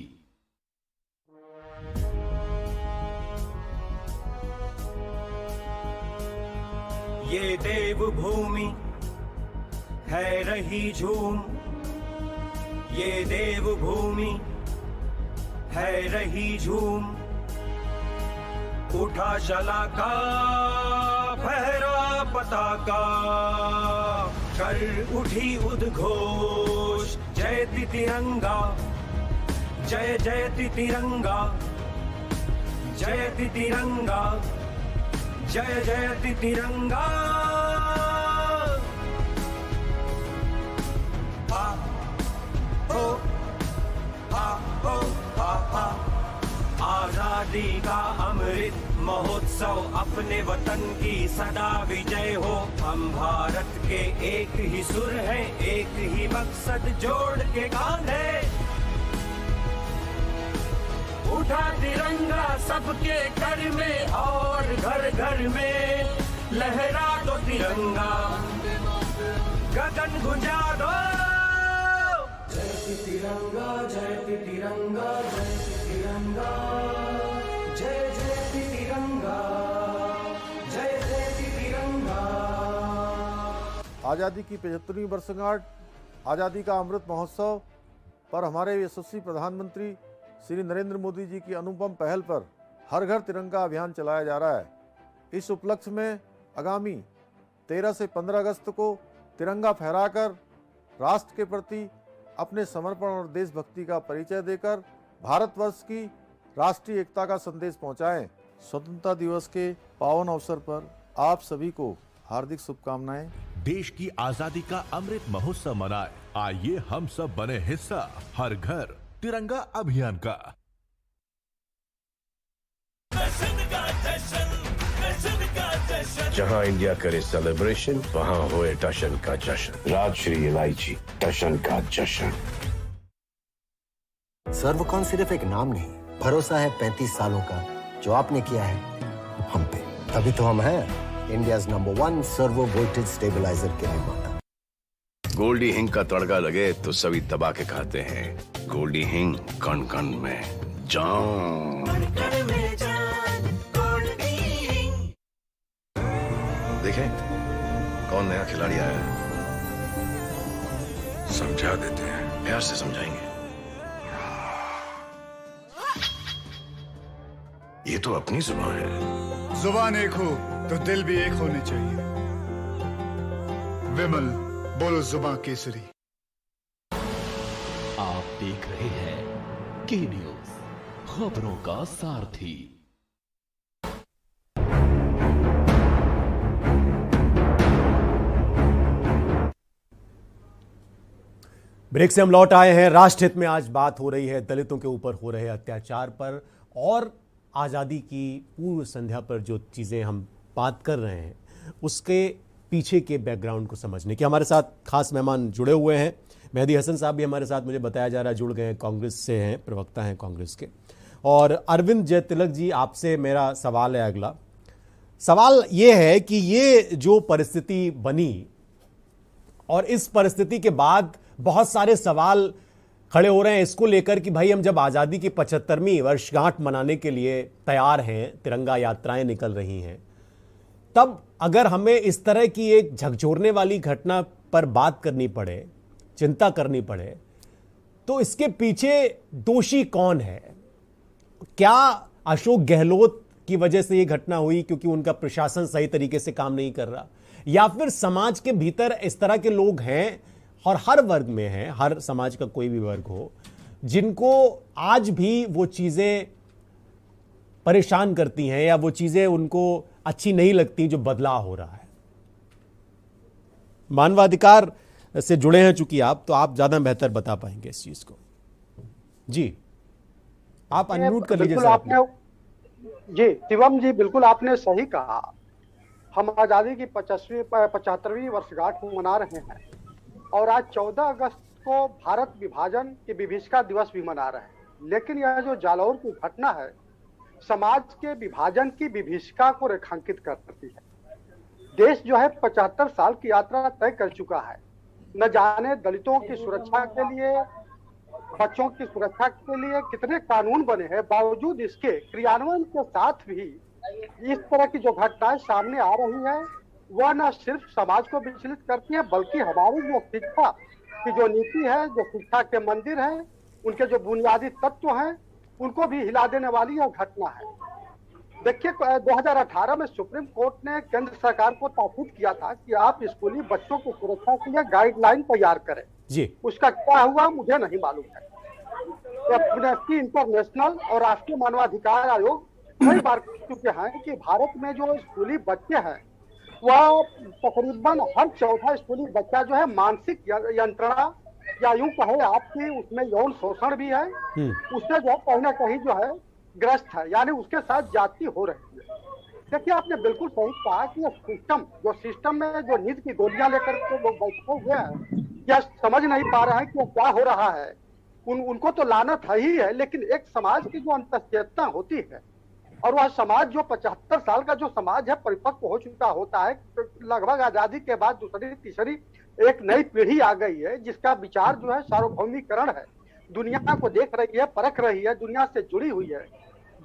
ये देवभूमि है रही झूम, ये देवभूमि है रही झूम। उठा शलाका, फहरा पताका, कर उठी उद्घोष, जयति तिरंगा, जय जयति तिरंगा, जयति तिरंगा, जय जयति तिरंगा। हा हो, हा हो, हा। आजादी का अमृत महोत्सव, अपने वतन की सदा विजय हो। हम भारत के एक ही सुर हैं, एक ही मकसद जोड़ के कांधे। उठा तिरंगा सबके घर में और घर घर में, लहरा दो तिरंगा, गगन गुंजा दो। जय तिरंगा, जय तिरंगा, जय तिरंगा, जय जय तिरंगा, जय जय तिरंगा। आज़ादी की 75वीं वर्षगांठ आज़ादी का अमृत महोत्सव पर हमारे यशस्वी प्रधानमंत्री श्री नरेंद्र मोदी जी की अनुपम पहल पर हर घर तिरंगा अभियान चलाया जा रहा है। इस उपलक्ष्य में आगामी 13 से 15 अगस्त को तिरंगा फहराकर राष्ट्र के प्रति अपने समर्पण और देशभक्ति का परिचय देकर भारतवर्ष की राष्ट्रीय एकता का संदेश पहुंचाएं। स्वतंत्रता दिवस के पावन अवसर पर आप सभी को हार्दिक शुभकामनाएं। देश की आजादी का अमृत महोत्सव मनाए, आइए हम सब बने हिस्सा हर घर तिरंगा अभियान का। जहां इंडिया करे सेलिब्रेशन, वहां होए टशन का जश्न। राजश्री इलायची, टशन का जश्न। सर्वकॉन सिर्फ एक नाम नहीं, भरोसा है 35 सालों का जो आपने किया है हम पे। तभी तो हम हैं India's number 1 servo voltage stabilizer के निर्माता। गोल्डी हिंग का तड़का लगे तो सभी दबा के खाते हैं। गोल्डी हिंग, कण कण में जान। देखें कौन नया खिलाड़ी आया है, समझा देते हैं, प्यार से समझाएंगे। ये तो अपनी जुबान है। जुबान एक हो तो दिल भी एक होने चाहिए। विमल बोलो जुबान केसरी। आप देख रहे हैं के न्यूज, खबरों का सारथी। ब्रेक से हम लौट आए हैं। राष्ट्रहित में आज बात हो रही है दलितों के ऊपर हो रहे अत्याचार पर और आज़ादी की पूर्व संध्या पर जो चीज़ें हम बात कर रहे हैं उसके पीछे के बैकग्राउंड को समझने के हमारे साथ खास मेहमान जुड़े हुए हैं। मेहदी हसन साहब भी हमारे साथ, मुझे बताया जा रहा है, जुड़ गए हैं, कांग्रेस से हैं, प्रवक्ता हैं कांग्रेस के। और अरविंद जयतिलक जी, आपसे मेरा सवाल है। अगला सवाल ये है कि ये जो परिस्थिति बनी और इस परिस्थिति के बाद बहुत सारे सवाल खड़े हो रहे हैं इसको लेकर कि भाई हम जब आज़ादी की 75वीं वर्षगांठ मनाने के लिए तैयार हैं, तिरंगा यात्राएं निकल रही हैं, तब अगर हमें इस तरह की एक झकझोरने वाली घटना पर बात करनी पड़े, चिंता करनी पड़े, तो इसके पीछे दोषी कौन है? क्या अशोक गहलोत की वजह से यह घटना हुई क्योंकि उनका प्रशासन सही तरीके से काम नहीं कर रहा, या फिर समाज के भीतर इस तरह के लोग हैं और हर वर्ग में हैं, हर समाज का कोई भी वर्ग हो, जिनको आज भी वो चीजें परेशान करती हैं या वो चीजें उनको अच्छी नहीं लगती जो बदलाव हो रहा है? मानवाधिकार से जुड़े हैं चूंकि आप, तो आप ज्यादा बेहतर बता पाएंगे इस चीज को। जी, आप अनम्यूट कर लीजिए सर। जी शिवम जी, बिल्कुल आपने सही कहा। हम आजादी की 75वीं वर्षगांठ मना रहे हैं और आज 14 अगस्त को भारत विभाजन की विभीषिका दिवस भी मना रहे हैं। लेकिन यह जो जालौर की घटना है समाज के विभाजन की विभीषिका को रेखांकित करती है। देश जो है 75 साल की यात्रा तय कर चुका है। न जाने दलितों की सुरक्षा के लिए, बच्चों की सुरक्षा के लिए कितने कानून बने हैं, बावजूद इसके क्रियान्वयन के साथ भी इस तरह की जो घटनाएं सामने आ रही है वह न सिर्फ समाज को विचलित करती है बल्कि हमारी जो शिक्षा की जो नीति है, जो शिक्षा के मंदिर है, उनके जो बुनियादी तत्व हैं, उनको भी हिला देने वाली यह घटना है। देखिए 2018 में सुप्रीम कोर्ट ने केंद्र सरकार को ताकीद किया था कि आप स्कूली बच्चों की सुरक्षा के लिए गाइडलाइन तैयार करें जी। उसका क्या हुआ मुझे नहीं मालूम है। एम्नेस्टी इंटरनेशनल और राष्ट्रीय मानवाधिकार आयोग कई बार कह चुके हैं कि भारत में जो स्कूली बच्चे हैं वह तकरीबन हर चौथा स्कूली बच्चा जो है मानसिक यंत्रणा या यूं कहे आपकी उसमें यौन शोषण भी है, उससे जो है कहीं ना कहीं जो है ग्रस्त है, यानी उसके साथ जाति हो रही है। देखिए आपने बिल्कुल सही कहा कि जो सिस्टम में जो नींद की गोलियां लेकर के लोग बैठे हुए हैं या समझ नहीं पा रहे हैं कि क्या हो रहा है, उनको तो लानत है ही है। लेकिन एक समाज की जो अंतःचेतना होती है और वह समाज जो 75 साल का जो समाज है परिपक्व हो चुका होता है, लगभग आजादी के बाद दूसरी तीसरी एक नई पीढ़ी आ गई है जिसका विचार जो है सार्वभौमिकरण है, दुनिया को देख रही है, परख रही है, दुनिया से जुड़ी हुई है।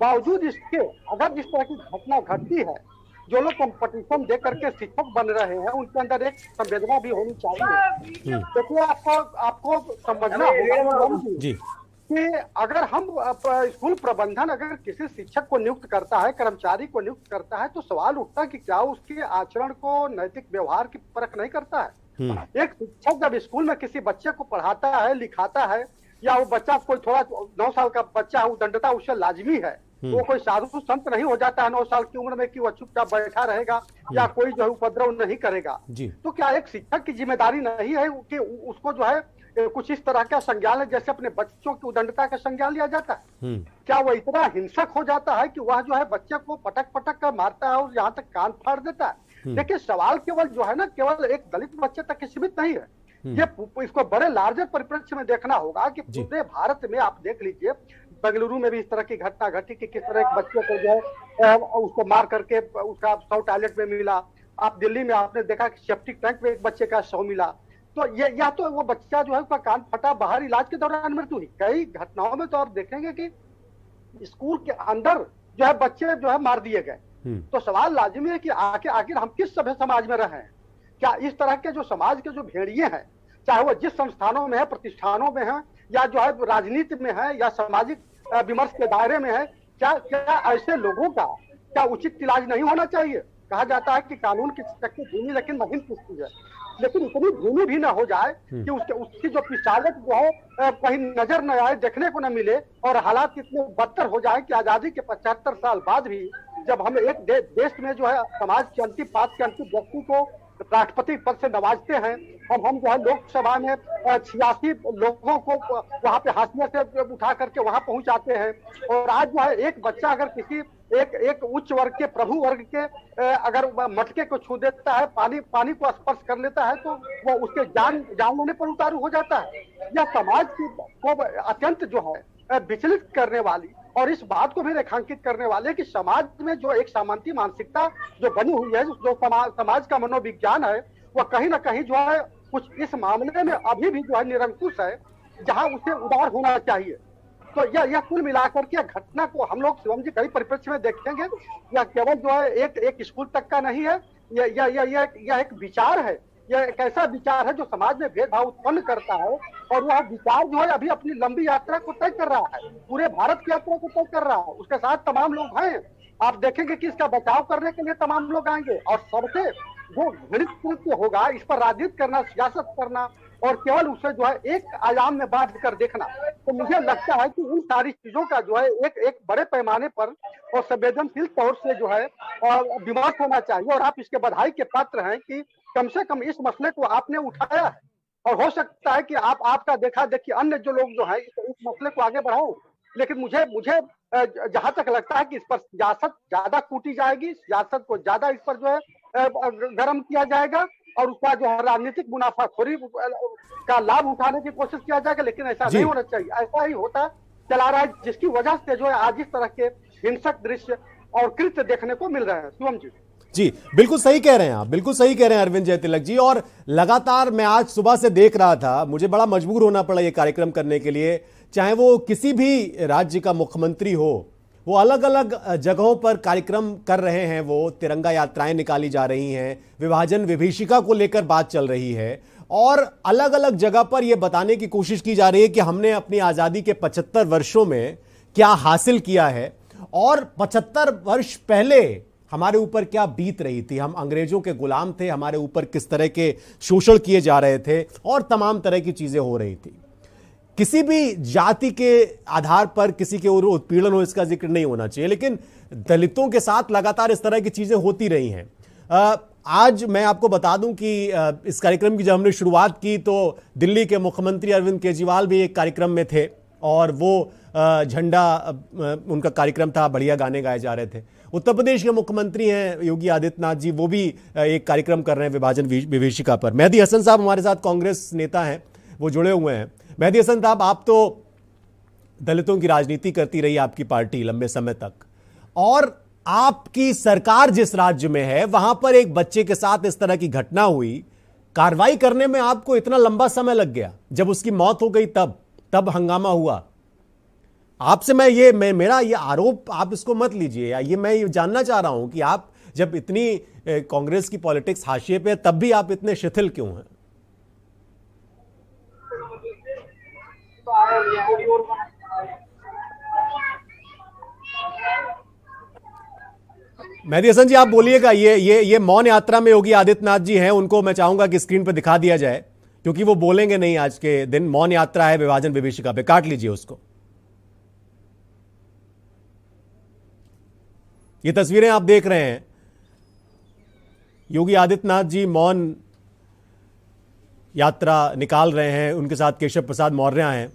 बावजूद इसके अगर जिस तरह की घटना घटती है जो लोग कंपटीशन दे करके शिक्षक बन रहे हैं उनके अंदर एक संवेदना भी होनी चाहिए। देखिए आपको समझना होगा जी कि अगर हम स्कूल प्रबंधन अगर किसी शिक्षक को नियुक्त करता है, कर्मचारी को नियुक्त करता है, तो सवाल उठता है कि क्या उसके आचरण को, नैतिक व्यवहार की परख नहीं करता है। एक शिक्षक जब स्कूल में किसी बच्चे को पढ़ाता है, लिखाता है, या वो बच्चा कोई थोड़ा 9 साल का बच्चा है, उदंडता उससे लाजमी है। वो कोई साधु संत नहीं हो जाता है 9 साल की उम्र में कि वह चुपचाप बैठा रहेगा या कोई जो है उपद्रव नहीं करेगा। तो क्या एक शिक्षक की जिम्मेदारी नहीं है कि उसको जो है कुछ इस तरह का संज्ञान जैसे अपने बच्चों की उदंडता का संज्ञान लिया जाता है? क्या वह इतना हिंसक हो जाता है कि वह जो है बच्चे को पटक पटक कर मारता है और यहाँ तक कान फाड़ देता है? देखिए सवाल केवल जो है ना केवल एक दलित बच्चे तक सीमित नहीं है। ये इसको बड़े लार्जर परिप्रेक्ष्य में देखना होगा कि पूरे भारत में आप देख लीजिए, बेंगलुरु में भी इस तरह की घटना घटी कि किस तरह एक बच्चे को जो है उसको मार करके उसका शव टॉयलेट में मिला। आप दिल्ली में आपने देखा कि सेप्टिक टैंक में एक बच्चे का शव मिला। तो ये या तो वो बच्चा जो है उसका कान फटा, बाहर इलाज के दौरान मृत्यु हुई। कई घटनाओं में तो आप देखेंगे कि स्कूल के अंदर जो है बच्चे जो है मार दिए गए। तो सवाल लाजिमी है कि आखिर हम किस सभ्य समाज में रहे हैं? क्या इस तरह के जो समाज के जो भेड़िए हैं, चाहे वो जिस संस्थानों में है, प्रतिष्ठानों में है, या जो है राजनीति में है, या सामाजिक विमर्श के दायरे में है, क्या ऐसे लोगों का क्या उचित इलाज नहीं होना चाहिए? कहा जाता है कि कानून की शक्ति धीमी लेकिन महीन किसकी है, लेकिन इतनी धीमी भी ना हो जाए कि उसकी जो पिछावट जो है कहीं नजर न आए, देखने को न मिले, और हालात इतने बदतर हो जाए कि आजादी के 75 साल बाद भी जब हम एक देश में जो है समाज के अंतिम पात के अंतिम व्यक्ति को राष्ट्रपति पद से नवाजते हैं, हम जो है लोकसभा में 86 लोगों को वहां पे हाशिए से उठा करके वहां पहुंचाते हैं, और आज जो है एक बच्चा अगर किसी एक उच्च वर्ग के, प्रभु वर्ग के अगर मटके को छू देता है, पानी को स्पर्श कर लेता है, तो वो उसके जान लेने पर उतारू हो जाता है। यह समाज को अत्यंत जो है विचलित करने वाली और इस बात को भी रेखांकित करने वाले कि समाज में जो एक सामंती मानसिकता जो बनी हुई है, जो समाज का मनोविज्ञान है, वह कहीं ना कहीं जो है कुछ इस मामले में अभी भी जो है निरंकुश है, जहां उसे उदार होना चाहिए। तो यह कुल मिलाकर के घटना को हम लोग शिवम जी कई परिप्रेक्ष्य में देखेंगे। यह केवल जो है एक स्कूल तक का नहीं है, यह एक विचार है, यह एक ऐसा विचार है जो समाज में भेदभाव उत्पन्न करता है, और वह विचार जो है अभी अपनी लंबी यात्रा को तय कर रहा है, पूरे भारत की यात्रा को तय कर रहा है। उसके साथ तमाम लोग हैं, आप देखेंगे कि इसका बचाव करने के लिए तमाम लोग आएंगे, और सबसे जो घृणित कृत्य होगा इस पर राजनीति करना, सियासत करना, और केवल उसे जो है एक आयाम में बांध कर देखना। तो मुझे लगता है कि इन सारी चीजों का जो है एक बड़े पैमाने पर और संवेदनशील तौर से जो है विमर्श होना चाहिए, और आप इसके बधाई के पात्र हैं कि कम से कम इस मसले को आपने उठाया है, और हो सकता है कि आपका देखा देखिए अन्य जो लोग जो है इस मसले को आगे बढ़ाओ। लेकिन मुझे जहां तक लगता है कि इस पर सियासत ज्यादा कूटी जाएगी, सियासत को ज्यादा इस पर जो है गर्म किया जाएगा, और उसका जो है राजनीतिक मुनाफाखोरी का लाभ उठाने की कोशिश किया जाएगा, लेकिन ऐसा नहीं होना चाहिए। ऐसा ही होता चला रहा है, जिसकी वजह से जो है आज इस तरह के हिंसक दृश्य और कृत्य देखने को मिल रहे हैं। शिवम जी बिल्कुल सही कह रहे हैं आप, बिल्कुल सही कह रहे हैं अरविंद जयतिलक जी। और लगातार मैं आज सुबह से देख रहा था, मुझे बड़ा मजबूर होना पड़ा ये कार्यक्रम करने के लिए, चाहे वो किसी भी राज्य का मुख्यमंत्री हो, वो अलग अलग जगहों पर कार्यक्रम कर रहे हैं, वो तिरंगा यात्राएं निकाली जा रही हैं, विभाजन विभीषिका को लेकर बात चल रही है, और अलग अलग जगह पर यह बताने की कोशिश की जा रही है कि हमने अपनी आजादी के 75 वर्षों में क्या हासिल किया है, और 75 वर्ष पहले हमारे ऊपर क्या बीत रही थी, हम अंग्रेजों के गुलाम थे, हमारे ऊपर किस तरह के शोषण किए जा रहे थे, और तमाम तरह की चीजें हो रही थी। किसी भी जाति के आधार पर किसी के ऊपर उत्पीड़न हो, इसका जिक्र नहीं होना चाहिए, लेकिन दलितों के साथ लगातार इस तरह की चीजें होती रही हैं। आज मैं आपको बता दूं कि इस कार्यक्रम की जब हमने शुरुआत की तो दिल्ली के मुख्यमंत्री अरविंद केजरीवाल भी एक कार्यक्रम में थे, और वो झंडा उनका कार्यक्रम था, बढ़िया गाने गाए जा रहे थे। उत्तर प्रदेश के मुख्यमंत्री हैं योगी आदित्यनाथ जी, वो भी एक कार्यक्रम कर रहे हैं विभाजन विभीषिका पर। मेहदी हसन साहब हमारे साथ कांग्रेस नेता हैं, वो जुड़े हुए हैं। मेहदी हसन साहब, आप तो दलितों की राजनीति करती रही आपकी पार्टी लंबे समय तक, और आपकी सरकार जिस राज्य में है वहां पर एक बच्चे के साथ इस तरह की घटना हुई, कार्रवाई करने में आपको इतना लंबा समय लग गया, जब उसकी मौत हो गई तब हंगामा हुआ। आपसे मेरा ये आरोप आप इसको मत लीजिए, ये मैं जानना चाह रहा हूं कि आप जब इतनी कांग्रेस की पॉलिटिक्स हाशिए पे है, तब भी आप इतने शिथिल क्यों हैं? मेहदी हसन जी, आप बोलिएगा, ये मौन यात्रा में योगी आदित्यनाथ जी हैं, उनको मैं चाहूंगा कि स्क्रीन पर दिखा दिया जाए, क्योंकि वो बोलेंगे नहीं आज के दिन। मौन यात्रा है विभाजन विभीषिका पे, काट लीजिए उसको। ये तस्वीरें आप देख रहे हैं, योगी आदित्यनाथ जी मौन यात्रा निकाल रहे हैं, उनके साथ केशव प्रसाद मौर्य हैं,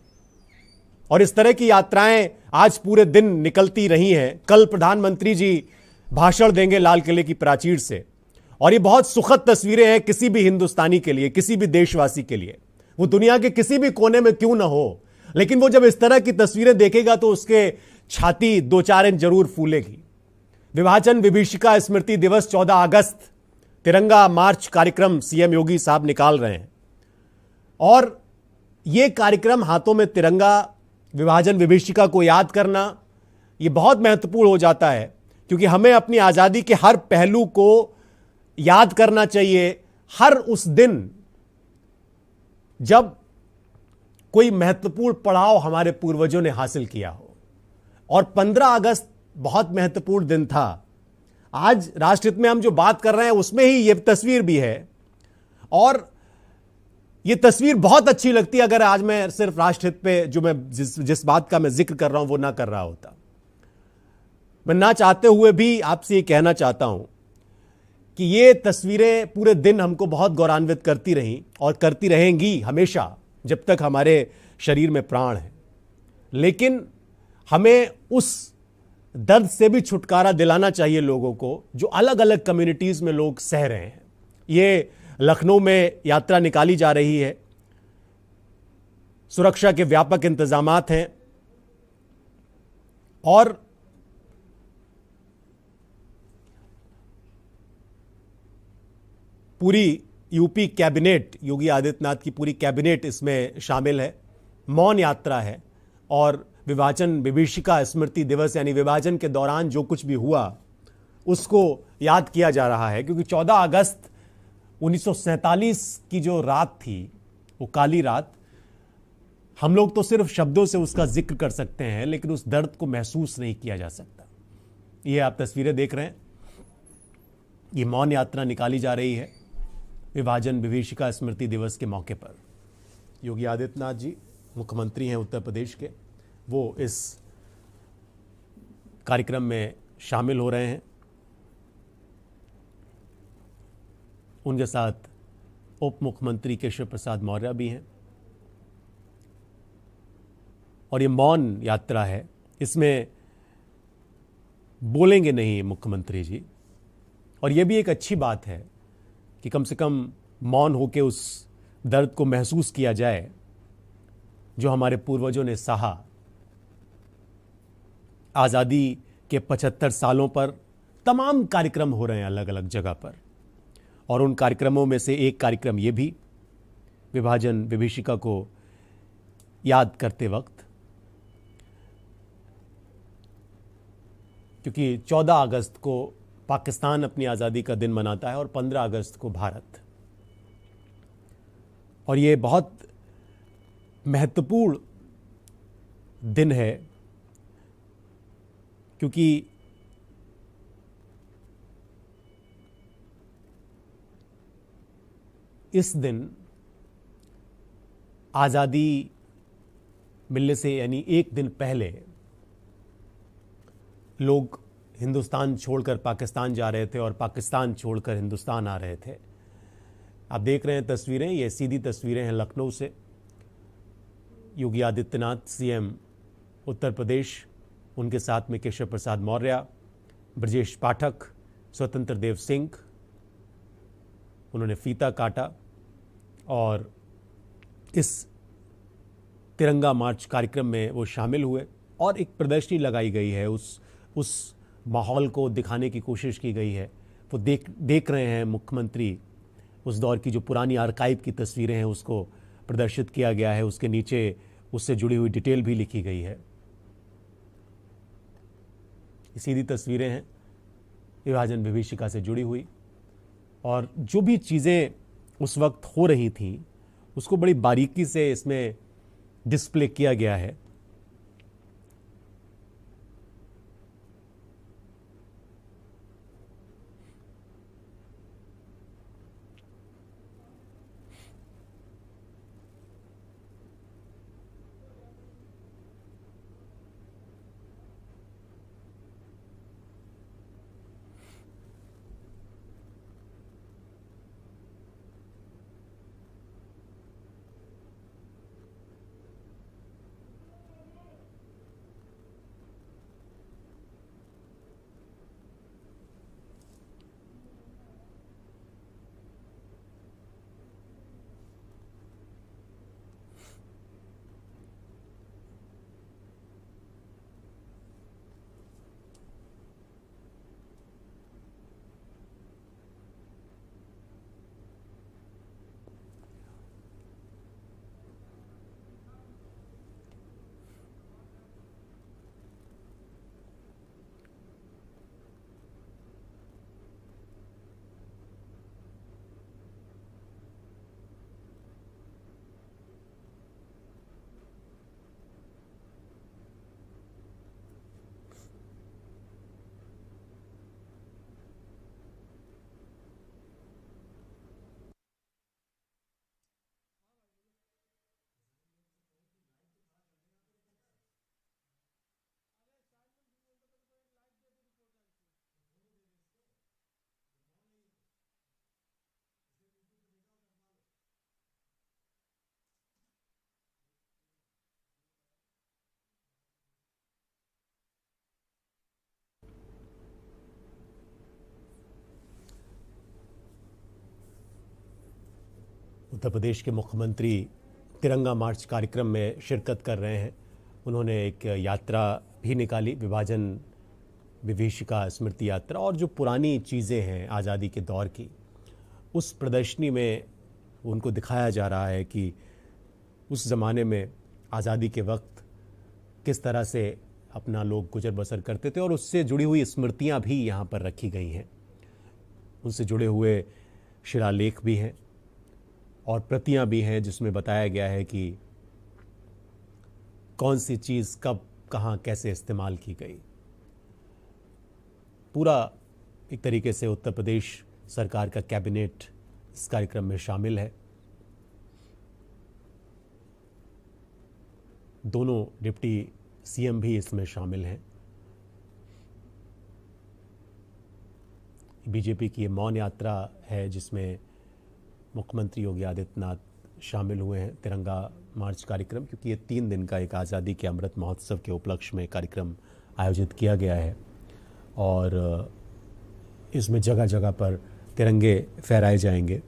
और इस तरह की यात्राएं आज पूरे दिन निकलती रही हैं। कल प्रधानमंत्री जी भाषण देंगे लाल किले की प्राचीर से, और ये बहुत सुखद तस्वीरें हैं किसी भी हिंदुस्तानी के लिए, किसी भी देशवासी के लिए, वो दुनिया के किसी भी कोने में क्यों ना हो, लेकिन वो जब इस तरह की तस्वीरें देखेगा तो उसके छाती दो चार इंच जरूर फूलेगी। विभाजन विभीषिका स्मृति दिवस 14 अगस्त तिरंगा मार्च कार्यक्रम सीएम योगी साहब निकाल रहे हैं, और यह कार्यक्रम हाथों में तिरंगा, विभाजन विभीषिका को याद करना, यह बहुत महत्वपूर्ण हो जाता है, क्योंकि हमें अपनी आजादी के हर पहलू को याद करना चाहिए, हर उस दिन जब कोई महत्वपूर्ण पड़ाव हमारे पूर्वजों ने हासिल किया हो। और 15 अगस्त बहुत महत्वपूर्ण दिन था। आज राष्ट्रहित में हम जो बात कर रहे हैं उसमें ही यह तस्वीर भी है, और यह तस्वीर बहुत अच्छी लगती है अगर आज मैं सिर्फ राष्ट्रहित पे जो मैं जिस बात का मैं जिक्र कर रहा हूं वो ना कर रहा होता। मैं ना चाहते हुए भी आपसे ये कहना चाहता हूं कि ये तस्वीरें पूरे दिन हमको बहुत गौरवान्वित करती रहीं और करती रहेंगी हमेशा, जब तक हमारे शरीर में प्राण है। लेकिन हमें उस दर्द से भी छुटकारा दिलाना चाहिए लोगों को जो अलग अलग कम्युनिटीज में लोग सह रहे हैं। ये लखनऊ में यात्रा निकाली जा रही है, सुरक्षा के व्यापक इंतजामात हैं, और पूरी यूपी कैबिनेट, योगी आदित्यनाथ की पूरी कैबिनेट इसमें शामिल है। मौन यात्रा है, और विभाजन विभीषिका स्मृति दिवस यानी विभाजन के दौरान जो कुछ भी हुआ उसको याद किया जा रहा है, क्योंकि 14 अगस्त 1947 की जो रात थी, वो काली रात, हम लोग तो सिर्फ शब्दों से उसका जिक्र कर सकते हैं, लेकिन उस दर्द को महसूस नहीं किया जा सकता। ये आप तस्वीरें देख रहे हैं, ये मौन यात्रा निकाली जा रही है विभाजन विभीषिका स्मृति दिवस के मौके पर। योगी आदित्यनाथ जी मुख्यमंत्री हैं उत्तर प्रदेश के, वो इस कार्यक्रम में शामिल हो रहे हैं। उनके साथ उप मुख्यमंत्री केशव प्रसाद मौर्य भी हैं, और ये मौन यात्रा है, इसमें बोलेंगे नहीं मुख्यमंत्री जी, और ये भी एक अच्छी बात है कि कम से कम मौन होकर उस दर्द को महसूस किया जाए जो हमारे पूर्वजों ने सहा। आज़ादी के 75 सालों पर तमाम कार्यक्रम हो रहे हैं अलग अलग जगह पर, और उन कार्यक्रमों में से एक कार्यक्रम ये भी विभाजन विभीषिका को याद करते वक्त, क्योंकि 14 अगस्त को पाकिस्तान अपनी आज़ादी का दिन मनाता है और 15 अगस्त को भारत, और ये बहुत महत्वपूर्ण दिन है, क्योंकि इस दिन आज़ादी मिलने से यानी एक दिन पहले लोग हिंदुस्तान छोड़कर पाकिस्तान जा रहे थे और पाकिस्तान छोड़कर हिंदुस्तान आ रहे थे। आप देख रहे हैं तस्वीरें, ये सीधी तस्वीरें हैं लखनऊ से। योगी आदित्यनाथ सीएम उत्तर प्रदेश, उनके साथ में केशव प्रसाद मौर्य, ब्रजेश पाठक, स्वतंत्र देव सिंह, उन्होंने फीता काटा और इस तिरंगा मार्च कार्यक्रम में वो शामिल हुए, और एक प्रदर्शनी लगाई गई है, उस माहौल को दिखाने की कोशिश की गई है। वो देख रहे हैं मुख्यमंत्री, उस दौर की जो पुरानी आर्काइव की तस्वीरें हैं उसको प्रदर्शित किया गया है, उसके नीचे उससे जुड़ी हुई डिटेल भी लिखी गई है। सीधी तस्वीरें हैं, विभाजन विभीषिका से जुड़ी हुई, और जो भी चीज़ें उस वक्त हो रही थीं उसको बड़ी बारीकी से इसमें डिस्प्ले किया गया है। उत्तर प्रदेश के मुख्यमंत्री तिरंगा मार्च कार्यक्रम में शिरकत कर रहे हैं। उन्होंने एक यात्रा भी निकाली, विभाजन विभीषिका स्मृति यात्रा, और जो पुरानी चीज़ें हैं आज़ादी के दौर की, उस प्रदर्शनी में उनको दिखाया जा रहा है कि उस ज़माने में आज़ादी के वक्त किस तरह से अपना लोग गुजर बसर करते थे, और उससे जुड़ी हुई स्मृतियां भी यहाँ पर रखी गई हैं। उनसे जुड़े हुए शिलालेख भी हैं और प्रतियां भी हैं जिसमें बताया गया है कि कौन सी चीज़ कब कहाँ कैसे इस्तेमाल की गई। पूरा एक तरीके से उत्तर प्रदेश सरकार का कैबिनेट इस कार्यक्रम में शामिल है। दोनों डिप्टी सीएम भी इसमें शामिल हैं। बीजेपी की ये मौन यात्रा है जिसमें मुख्यमंत्री योगी आदित्यनाथ शामिल हुए हैं तिरंगा मार्च कार्यक्रम, क्योंकि ये 3 दिन का एक आज़ादी के अमृत महोत्सव के उपलक्ष्य में कार्यक्रम आयोजित किया गया है और इसमें जगह जगह पर तिरंगे फहराए जाएंगे।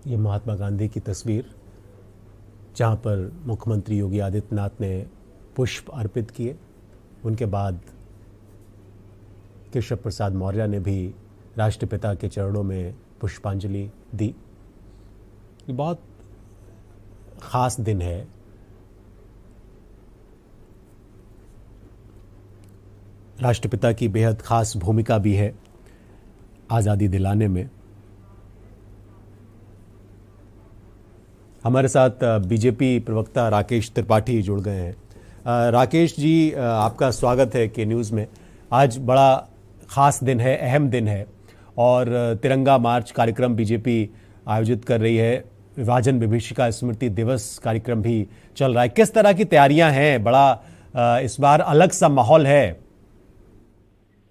ये महात्मा गांधी की तस्वीर, जहाँ पर मुख्यमंत्री योगी आदित्यनाथ ने पुष्प अर्पित किए। उनके बाद केशव प्रसाद मौर्य ने भी राष्ट्रपिता के चरणों में पुष्पांजलि दी। ये बहुत ख़ास दिन है। राष्ट्रपिता की बेहद ख़ास भूमिका भी है आज़ादी दिलाने में। हमारे साथ बीजेपी प्रवक्ता राकेश त्रिपाठी जुड़ गए हैं। राकेश जी, आपका स्वागत है के न्यूज़ में। आज बड़ा ख़ास दिन है, अहम दिन है और तिरंगा मार्च कार्यक्रम बीजेपी आयोजित कर रही है। विभाजन विभीषिका स्मृति दिवस कार्यक्रम भी चल रहा है। किस तरह की तैयारियां हैं? बड़ा इस बार अलग सा माहौल है।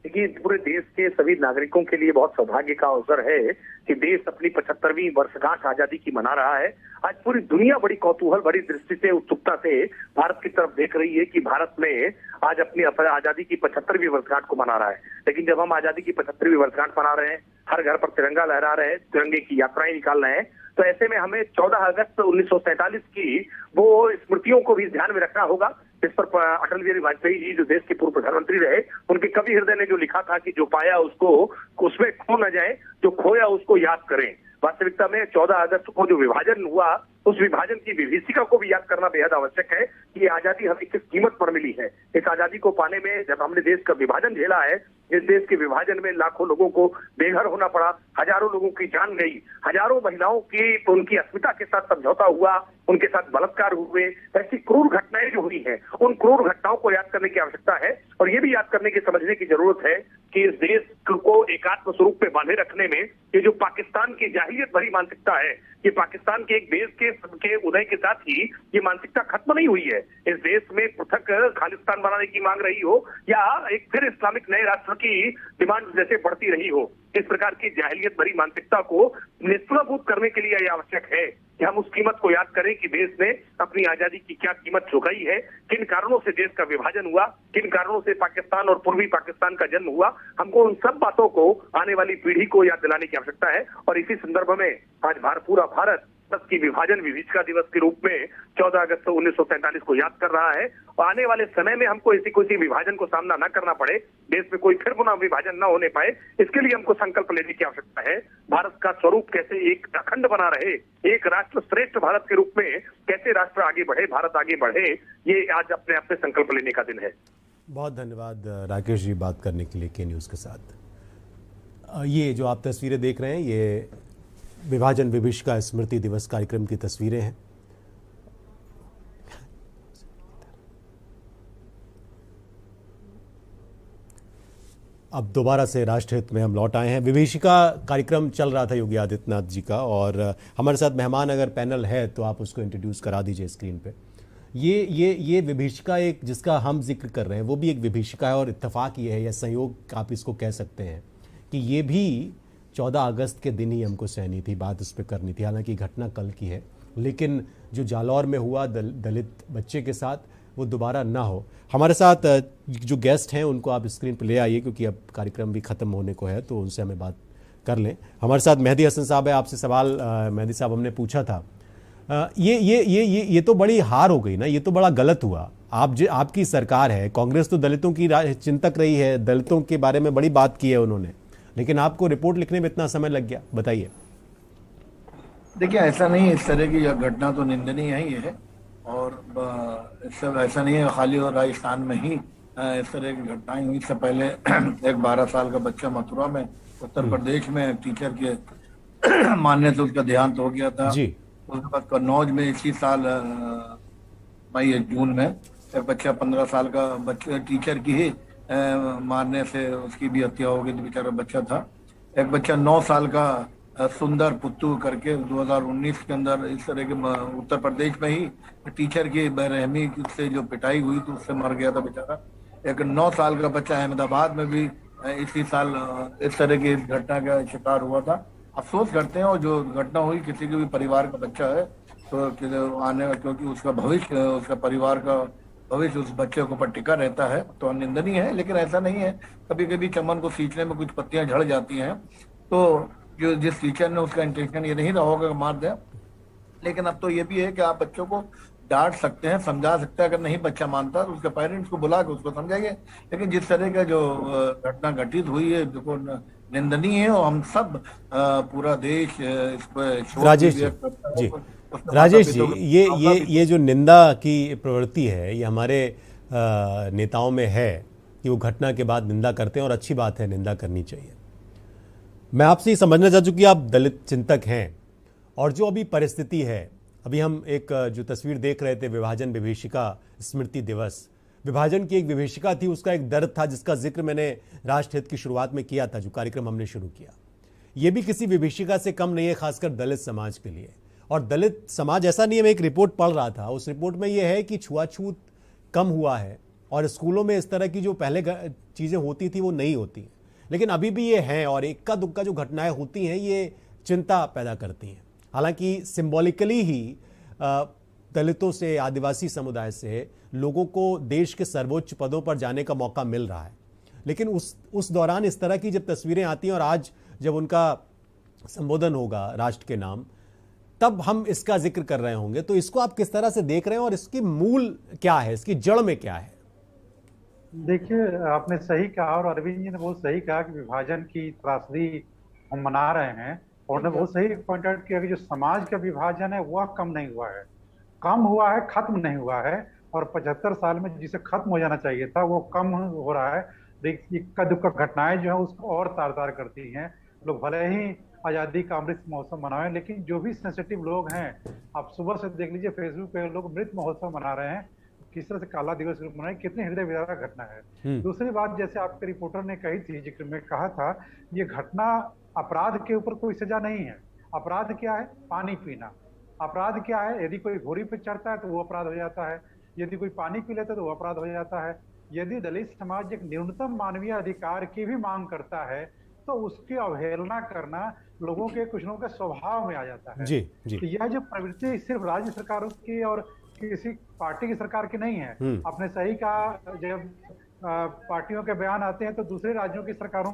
देखिए, पूरे देश के सभी नागरिकों के लिए बहुत सौभाग्य का अवसर है कि देश अपनी 75वीं वर्षगांठ आजादी की मना रहा है। आज पूरी दुनिया बड़ी कौतूहल भरी दृष्टि से, उत्सुकता से भारत की तरफ देख रही है कि भारत में आज अपनी आजादी की 75वीं वर्षगांठ को मना रहा है। लेकिन जब हम आजादी की 75वीं वर्षगांठ मना रहे हैं, हर घर पर तिरंगा लहरा रहे हैं, तिरंगे की यात्राएं निकाल रहे हैं, तो ऐसे में हमें 14 अगस्त 1947 की वो स्मृतियों को भी ध्यान में रखना होगा, जिस पर अटल बिहारी वाजपेयी जी, जो देश के पूर्व प्रधानमंत्री रहे, उनके कवि हृदय ने जो लिखा था कि जो पाया उसको उसमें खो न जाए, जो खोया उसको याद करें। वास्तविकता में 14 अगस्त को जो विभाजन हुआ, उस विभाजन की विभीषिका को भी याद करना बेहद आवश्यक है कि ये आजादी हमें किस कीमत पर मिली है। इस आजादी को पाने में जब हमने देश का विभाजन झेला है, इस देश के विभाजन में लाखों लोगों को बेघर होना पड़ा, हजारों लोगों की जान गई, हजारों महिलाओं की उनकी अस्मिता के साथ समझौता हुआ, उनके साथ बलात्कार हुए, ऐसी क्रूर घटनाएं जो हुई हैं, उन क्रूर घटनाओं को याद करने की आवश्यकता है। और ये भी याद करने की, समझने की जरूरत है कि इस देश को एकात्म स्वरूप में बांधे रखने में ये जो पाकिस्तान की जाहिलियत भरी मानसिकता है, ये पाकिस्तान के एक देश के उदय के साथ ही ये मानसिकता खत्म नहीं हुई है। इस देश में पृथक खालिस्तान बनाने की मांग रही हो या एक फिर इस्लामिक नए राष्ट्र की डिमांड जैसे बढ़ती रही हो, इस प्रकार की जाहिलियत भरी मानसिकता को निष्प्रभूत करने के लिए यह आवश्यक है कि हम उस कीमत को याद करें कि देश ने अपनी आजादी की क्या कीमत चुकाई है, किन कारणों से देश का विभाजन हुआ, किन कारणों से पाकिस्तान और पूर्वी पाकिस्तान का जन्म हुआ। हमको उन सब बातों को आने वाली पीढ़ी को याद दिलाने की आवश्यकता है। और इसी संदर्भ में आज पूरा भारत की विभाजन विभीषिका दिवस के रूप में 14 अगस्त 1947 को याद कर रहा है। और आने वाले समय में हमको ऐसी कोई विभाजन को सामना न करना पड़े, देश में कोई फिर पुनः विभाजन न होने पाए, इसके लिए हमको संकल्प लेने की आवश्यकता है। भारत का स्वरूप कैसे एक अखंड बना रहे, एक राष्ट्र श्रेष्ठ भारत के रूप में कैसे राष्ट्र आगे बढ़े, भारत आगे बढ़े, ये आज अपने आप से संकल्प लेने का दिन है। बहुत धन्यवाद राकेश जी बात करने के लिए के न्यूज़ के साथ। ये जो आप तस्वीरें देख रहे हैं, ये विभाजन विभीषिका स्मृति दिवस कार्यक्रम की तस्वीरें हैं। अब दोबारा से राष्ट्रहित में हम लौट आए हैं। विभीषिका कार्यक्रम चल रहा था योगी आदित्यनाथ जी का, और हमारे साथ मेहमान अगर पैनल है तो आप उसको इंट्रोड्यूस करा दीजिए स्क्रीन पे। ये विभीषिका एक जिसका हम जिक्र कर रहे हैं वो भी एक विभीषिका है, और इत्तेफाक ये है या संयोग आप इसको कह सकते हैं कि ये भी 14 अगस्त के दिन ही हमको सहनी थी, बात इस पर करनी थी। हालांकि घटना कल की है, लेकिन जो जालौर में हुआ दलित बच्चे के साथ, वो दोबारा ना हो। हमारे साथ जो गेस्ट हैं उनको आप स्क्रीन पर ले आइए, क्योंकि अब कार्यक्रम भी ख़त्म होने को है, तो उनसे हमें बात कर लें। हमारे साथ मेहदी हसन साहब है। आपसे सवाल मेहदी साहब हमने पूछा था, ये तो बड़ी हार हो गई ना, ये तो बड़ा गलत हुआ। आपकी सरकार है, कांग्रेस तो दलितों की चिंतक रही है, दलितों के बारे में बड़ी बात की है उन्होंने, लेकिन आपको रिपोर्ट लिखने में इतना समय लग गया, बताइए। देखिए, ऐसा नहीं है, इस तरह की घटना तो निंदनीय है, ये है। और सब ऐसा नहीं है खाली और राजस्थान में ही इस तरह की घटनाएं हुई। इससे पहले एक 12 साल का बच्चा मथुरा में, उत्तर प्रदेश में, टीचर के मारने से उसका देहांत हो गया था। उसके बाद कन्नौज में इसी साल जून में एक बच्चा 15 साल का बच्चा टीचर की ही मारने से उसकी भी हत्या हो गई, तो बेचारा बच्चा था। एक बच्चा 9 साल का सुंदर पुत्तू करके 2019 के अंदर इस तरह के उत्तर प्रदेश में ही टीचर की बेरहमी से जो पिटाई हुई तो उससे मर गया था बेचारा। एक 9 साल का बच्चा अहमदाबाद में भी इसी साल इस तरह की घटना का शिकार हुआ था। अफसोस करते हैं, और जो घटना हुई किसी के भी परिवार का बच्चा है तो आने, क्योंकि उसका भविष्य, उसका परिवार का भविष्य उस बच्चे के ऊपर टिका रहता है, तो निंदनीय है। लेकिन ऐसा नहीं है, कभी कभी चमन को सींचने में कुछ पत्तियां झड़ जाती हैं, तो जो जिस टीचर ने, उसका इंटेंशन ये नहीं रहा होगा कि मार दे। लेकिन अब तो ये भी है कि आप बच्चों को डांट सकते हैं, समझा सकते हैं। अगर नहीं बच्चा मानता तो उसके पेरेंट्स को बुला के उसको समझाइए। लेकिन जिस तरह का जो घटना घटित हुई है, जो निंदनीय है, और हम सब पूरा देश इस पर राजेश जी ये जो निंदा की प्रवृत्ति है, ये हमारे नेताओं में है कि वो घटना के बाद निंदा करते हैं, और अच्छी बात है, निंदा करनी चाहिए। मैं आपसे ये समझना चाहता हूँ कि आप दलित चिंतक हैं, और जो अभी परिस्थिति है, अभी हम एक जो तस्वीर देख रहे थे, विभाजन विभीषिका स्मृति दिवस, विभाजन की एक विभीषिका थी, उसका एक दर्द था, जिसका जिक्र मैंने राष्ट्रहित की शुरुआत में किया था, जो कार्यक्रम हमने शुरू किया। ये भी किसी विभीषिका से कम नहीं है, खासकर दलित समाज के लिए। और दलित समाज, ऐसा नहीं है, मैं एक रिपोर्ट पढ़ रहा था, उस रिपोर्ट में यह है कि छुआछूत कम हुआ है, और स्कूलों में इस तरह की जो पहले चीज़ें होती थी वो नहीं होती, लेकिन अभी भी ये हैं और इक्का दुक्का जो घटनाएं होती हैं ये चिंता पैदा करती हैं। हालांकि सिंबॉलिकली ही दलितों से, आदिवासी समुदाय से लोगों को देश के सर्वोच्च पदों पर जाने का मौका मिल रहा है, लेकिन उस दौरान इस तरह की जब तस्वीरें आती हैं और आज जब उनका संबोधन होगा राष्ट्र के नाम, तब हम इसका जिक्र कर रहे होंगे। तो इसको आप किस तरह से देख रहे हैं और इसकी मूल क्या है, इसकी जड़ में क्या है? देखिए, आपने सही कहा और अरविंद जी ने बहुत सही कहा कि विभाजन की त्रासदी हम मना रहे हैं, और उन्होंने बहुत सही पॉइंट आउट किया कि जो समाज का विभाजन है वह कम नहीं हुआ है, कम हुआ है, खत्म नहीं हुआ है। और 75 साल में जिसे खत्म हो जाना चाहिए था वो कम हो रहा है। इक्का दुक्का घटनाएं जो है उसको और तार तार करती हैं। लोग भले ही आज़ादी का अमृत महोत्सव मनाएं, लेकिन जो भी सेंसिटिव लोग हैं, आप सुबह से देख लीजिए फेसबुक पे लोग अमृत महोत्सव मना रहे हैं, किस तरह से काला दिवस मनाए, कितनी हृदय विदारक घटना है। दूसरी बात, जैसे आपके रिपोर्टर ने कही थी, जिक्र में कहा था, ये घटना अपराध के ऊपर कोई सजा नहीं है। अपराध क्या है? पानी पीना। अपराध क्या है? यदि कोई घोड़ी पे चढ़ता है तो वो अपराध हो जाता है, यदि कोई पानी पी लेता है तो वो अपराध हो जाता है। यदि दलित समाज एक न्यूनतम मानवीय अधिकार की भी मांग करता है तो उसकी अवहेलना करना लोगों के, कुछ लोगों के स्वभाव में आ जाता है। जी, जी। तो यह जो प्रवृत्ति सिर्फ राज्य सरकारों की और किसी पार्टी की सरकार की नहीं है। आपने सही कहा, जब पार्टियों के बयान आते हैं तो दूसरे राज्यों की सरकारों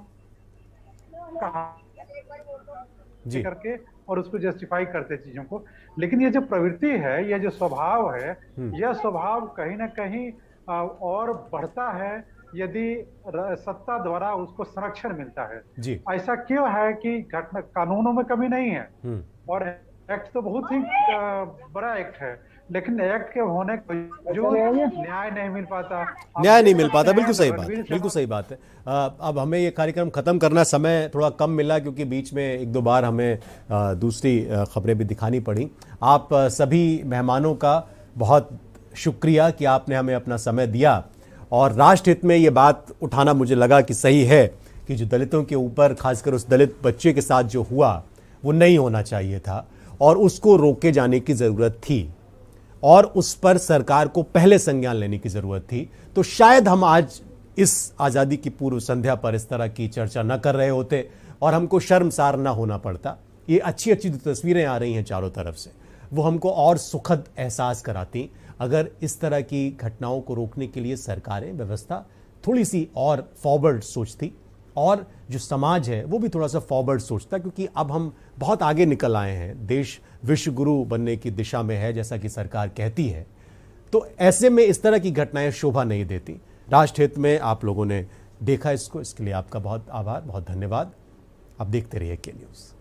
जी करके और उसको जस्टिफाई करते चीजों को, लेकिन ये जो प्रवृत्ति है, ये जो स्वभाव है, यह स्वभाव कहीं ना कहीं और बढ़ता है यदि सत्ता द्वारा उसको संरक्षण मिलता है। जी। ऐसा क्यों है कि घटना कानूनों में कमी नहीं है, और एक्ट तो बहुत ही बड़ा एक्ट है, लेकिन एक्ट के होने जो न्याय नहीं मिल पाता, बिल्कुल सही बात, बिल्कुल सही बात है। अब हमें ये कार्यक्रम खत्म करना, समय थोड़ा कम मिला क्योंकि बीच में एक दो बार हमें दूसरी खबरें भी दिखानी पड़ी। आप सभी मेहमानों का बहुत शुक्रिया कि आपने हमें अपना समय दिया, और राष्ट्र हित में ये बात उठाना मुझे लगा कि सही है कि जो दलितों के ऊपर, खासकर उस दलित बच्चे के साथ जो हुआ वो नहीं होना चाहिए था और उसको रोके जाने की ज़रूरत थी, और उस पर सरकार को पहले संज्ञान लेने की ज़रूरत थी। तो शायद हम आज इस आज़ादी की पूर्व संध्या पर इस तरह की चर्चा न कर रहे होते और हमको शर्मसार न होना पड़ता। ये अच्छी अच्छी जो तस्वीरें आ रही हैं चारों तरफ से, वो हमको और सुखद एहसास कराती अगर इस तरह की घटनाओं को रोकने के लिए सरकारें, व्यवस्था थोड़ी सी और फॉरवर्ड सोचती, और जो समाज है वो भी थोड़ा सा फॉरवर्ड सोचता, क्योंकि अब हम बहुत आगे निकल आए हैं, देश विश्व गुरु बनने की दिशा में है जैसा कि सरकार कहती है। तो ऐसे में इस तरह की घटनाएं शोभा नहीं देती। राष्ट्र हित में आप लोगों ने देखा इसको, इसके लिए आपका बहुत आभार, बहुत धन्यवाद। आप देखते रहिए के न्यूज़।